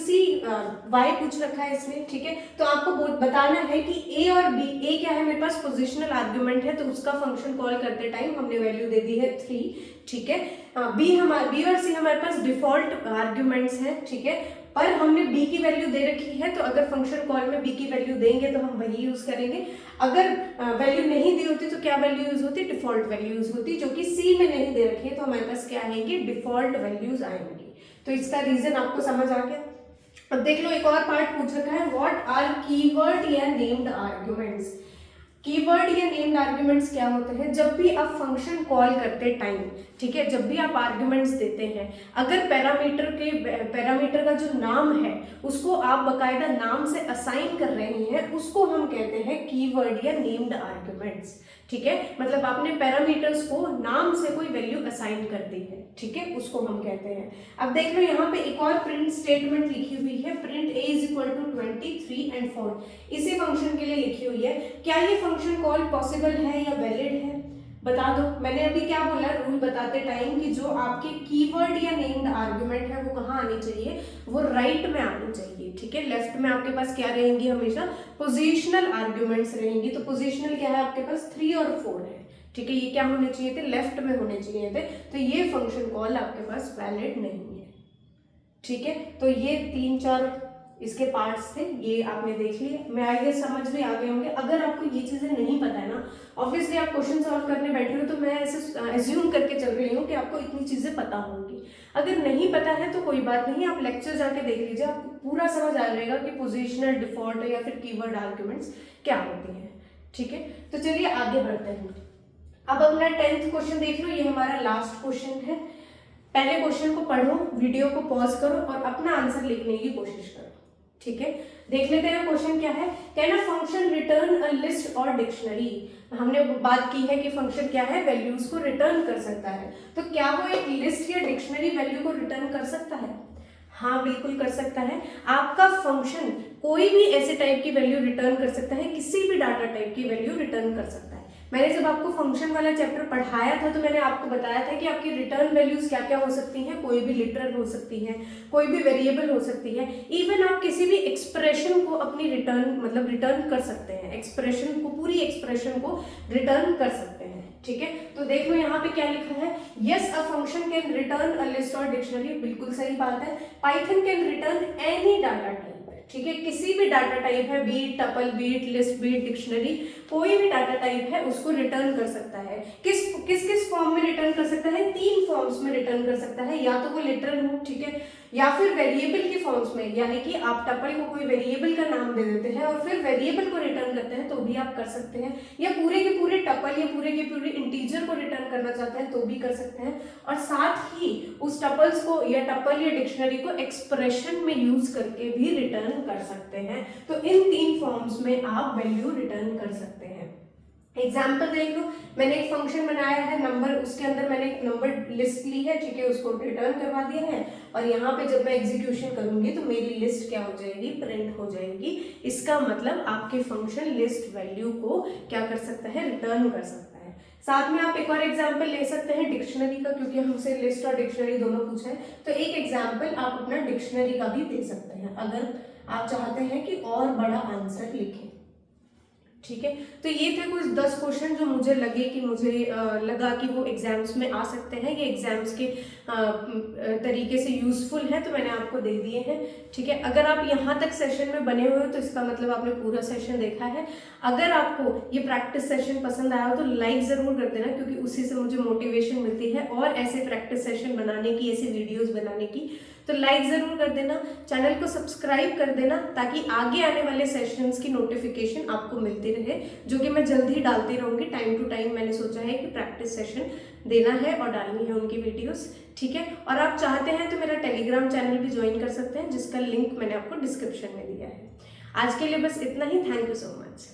Speaker 1: y पूछ रखा है इसमें, ठीक है। तो आपको बताना है कि a और b, a क्या है मेरे पास पोजिशनल आर्ग्यूमेंट है तो उसका फंक्शन कॉल करते टाइम हमने वैल्यू दे दी है 3, ठीक है। b और c हमारे पास डिफॉल्ट आर्ग्यूमेंट्स हैं, ठीक है, पर हमने b की वैल्यू दे रखी है तो अगर फंक्शन कॉल में b की वैल्यू देंगे तो हम वही यूज करेंगे। अगर वैल्यू नहीं दी होती तो क्या वैल्यू यूज होती, डिफॉल्ट वैल्यू यूज होती, जो कि c में नहीं दे रखी है तो हमारे पास क्या आएंगे, डिफॉल्ट वैल्यूज आएंगी। तो इसका रीजन आपको समझ आ गया। अब देख लो एक और पार्ट पूछ रखा है, व्हाट आर कीवर्ड या नेम्ड आर्ग्यूमेंट्स। कीवर्ड या नेम्ड आर्ग्यूमेंट्स क्या होते हैं, जब भी आप फंक्शन कॉल करते टाइम, ठीक है, जब भी आप आर्ग्यूमेंट्स देते हैं, अगर पैरामीटर का जो नाम है उसको आप बकायदा नाम से असाइन कर रहे हैं, उसको हम कहते हैं कीवर्ड या नेम्ड आर्ग्यूमेंट्स, ठीक है। मतलब आपने पैरामीटर्स को नाम से कोई वैल्यू असाइन कर दी है, ठीक है, उसको हम कहते हैं। अब देख लो यहाँ पे एक और प्रिंट स्टेटमेंट लिखी हुई है, प्रिंट a = 23 और 4 इसी फंक्शन के लिए लिखी हुई है। क्या ये फंक्शन कॉल पॉसिबल है या वैलिड है, बता दो। मैंने अभी क्या बोला रूल बताते टाइम कि जो आपके कीवर्ड या नेम्ड आर्ग्यूमेंट है वो कहाँ आनी चाहिए, वो राइट में आनी चाहिए, ठीक है। लेफ्ट में आपके पास क्या रहेंगी, हमेशा पोजिशनल आर्ग्यूमेंट्स रहेंगी। तो पोजिशनल क्या है आपके पास, 3 और 4 है, ठीक है। ये क्या होने चाहिए थे, लेफ्ट में होने चाहिए थे। तो ये फंक्शन कॉल आपके पास वैलिड नहीं है, ठीक है। तो ये 3-4 इसके पार्ट्स थे, ये आपने देख लिए। मैं आगे समझ भी आ गए होंगे। अगर आपको ये चीजें नहीं पता है ना, ऑब्वियसली आप क्वेश्चन सॉल्व करने बैठे हो तो मैं ऐसे एज्यूम करके चल रही हूँ कि आपको इतनी चीजें पता होंगी। अगर नहीं पता है तो कोई बात नहीं, आप लेक्चर जाके देख लीजिए, आपको पूरा समझ आ जाएगा कि पोजिशनल डिफॉल्ट या फिर कीवर्ड आर्ग्यूमेंट्स क्या होती हैं। ठीक है, तो चलिए आगे बढ़ते हैं। अब अपना 10th क्वेश्चन देख लो, ये हमारा लास्ट क्वेश्चन है। पहले क्वेश्चन को पढ़ो, वीडियो को पॉज करो और अपना आंसर लिखने की कोशिश करो। ठीक है, देख लेते हैं क्वेश्चन क्या है। Can a function return a list और डिक्शनरी। हमने बात की है कि फंक्शन क्या है, वैल्यूज को रिटर्न कर सकता है। तो क्या वो एक लिस्ट या डिक्शनरी वैल्यू को रिटर्न कर सकता है? हाँ, बिल्कुल कर सकता है। आपका फंक्शन कोई भी ऐसे टाइप की वैल्यू रिटर्न कर सकता है, किसी भी डाटा टाइप की वैल्यू रिटर्न कर सकता है। मैंने जब आपको फंक्शन वाला चैप्टर पढ़ाया था तो मैंने आपको बताया था कि आपकी रिटर्न वैल्यूज क्या क्या हो सकती हैं। कोई भी लिटरल हो सकती है, कोई भी वेरिएबल हो सकती है, इवन आप किसी भी एक्सप्रेशन को अपनी रिटर्न कर सकते हैं। एक्सप्रेशन को, पूरी एक्सप्रेशन को रिटर्न कर सकते हैं। ठीक है, तो देख लो यहाँ पे क्या लिखा है। Yes, a function can return a list और डिक्शनरी। बिल्कुल सही बात है। Python can return any data type. ठीक है, किसी भी डाटा टाइप है, be it tuple, be it list, be it dictionary, कोई भी डाटा टाइप है उसको रिटर्न कर सकता है। किस किस किस फॉर्म में रिटर्न कर सकता है? 3 फॉर्म्स में रिटर्न कर सकता है। या तो वो लिटरल हो, ठीक है, या फिर वेरिएबल के फॉर्म्स में, यानी कि आप टपल को कोई वेरिएबल का नाम दे देते हैं और फिर वेरिएबल को रिटर्न करते हैं तो भी आप कर सकते हैं। या पूरे के पूरे टपल या पूरे के पूरे इंटीजर को रिटर्न करना चाहते हैं तो भी कर सकते हैं। और साथ ही उस टपल्स को या टपल या डिक्शनरी को एक्सप्रेशन में यूज करके भी रिटर्न कर सकते हैं। तो इन 3 फॉर्म्स में आप वैल्यू रिटर्न कर सकते हैं। एग्जाम्पल देख लो, मैंने एक फंक्शन बनाया है नंबर, उसके अंदर मैंने एक नंबर लिस्ट ली है, ठीक है, उसको रिटर्न करवा दिया है। और यहाँ पे जब मैं एग्जीक्यूशन करूंगी तो मेरी लिस्ट क्या हो जाएगी? प्रिंट हो जाएगी। इसका मतलब आपके फंक्शन लिस्ट वैल्यू को क्या कर सकता है? रिटर्न कर सकता है। साथ में आप एक और एग्जाम्पल ले सकते हैं डिक्शनरी का, क्योंकि हमसे लिस्ट और डिक्शनरी दोनों पूछा है। तो एक एग्जाम्पल आप अपना डिक्शनरी का भी दे सकते हैं अगर आप चाहते हैं कि और बड़ा आंसर लिखें। ठीक है, तो ये थे कुछ 10 क्वेश्चन जो मुझे लगा कि वो एग्जाम्स में आ सकते हैं, ये एग्जाम्स के तरीके से यूजफुल है, तो मैंने आपको दे दिए हैं। ठीक है, अगर आप यहाँ तक सेशन में बने हुए हो तो इसका मतलब आपने पूरा सेशन देखा है। अगर आपको ये प्रैक्टिस सेशन पसंद आया हो तो लाइक ज़रूर कर देना, क्योंकि उसी से मुझे मोटिवेशन मिलती है और ऐसे प्रैक्टिस सेशन बनाने की, ऐसे वीडियोज़ बनाने की। तो लाइक ज़रूर कर देना, चैनल को सब्सक्राइब कर देना, ताकि आगे आने वाले सेशंस की नोटिफिकेशन आपको मिलती रहे, जो कि मैं जल्द ही डालती रहूँगी। टाइम टू टाइम मैंने सोचा है कि प्रैक्टिस सेशन देना है और डालनी है उनकी वीडियोस। ठीक है, और आप चाहते हैं तो मेरा टेलीग्राम चैनल भी ज्वाइन कर सकते हैं, जिसका लिंक मैंने आपको डिस्क्रिप्शन में दिया है। आज के लिए बस इतना ही। Thank you so much.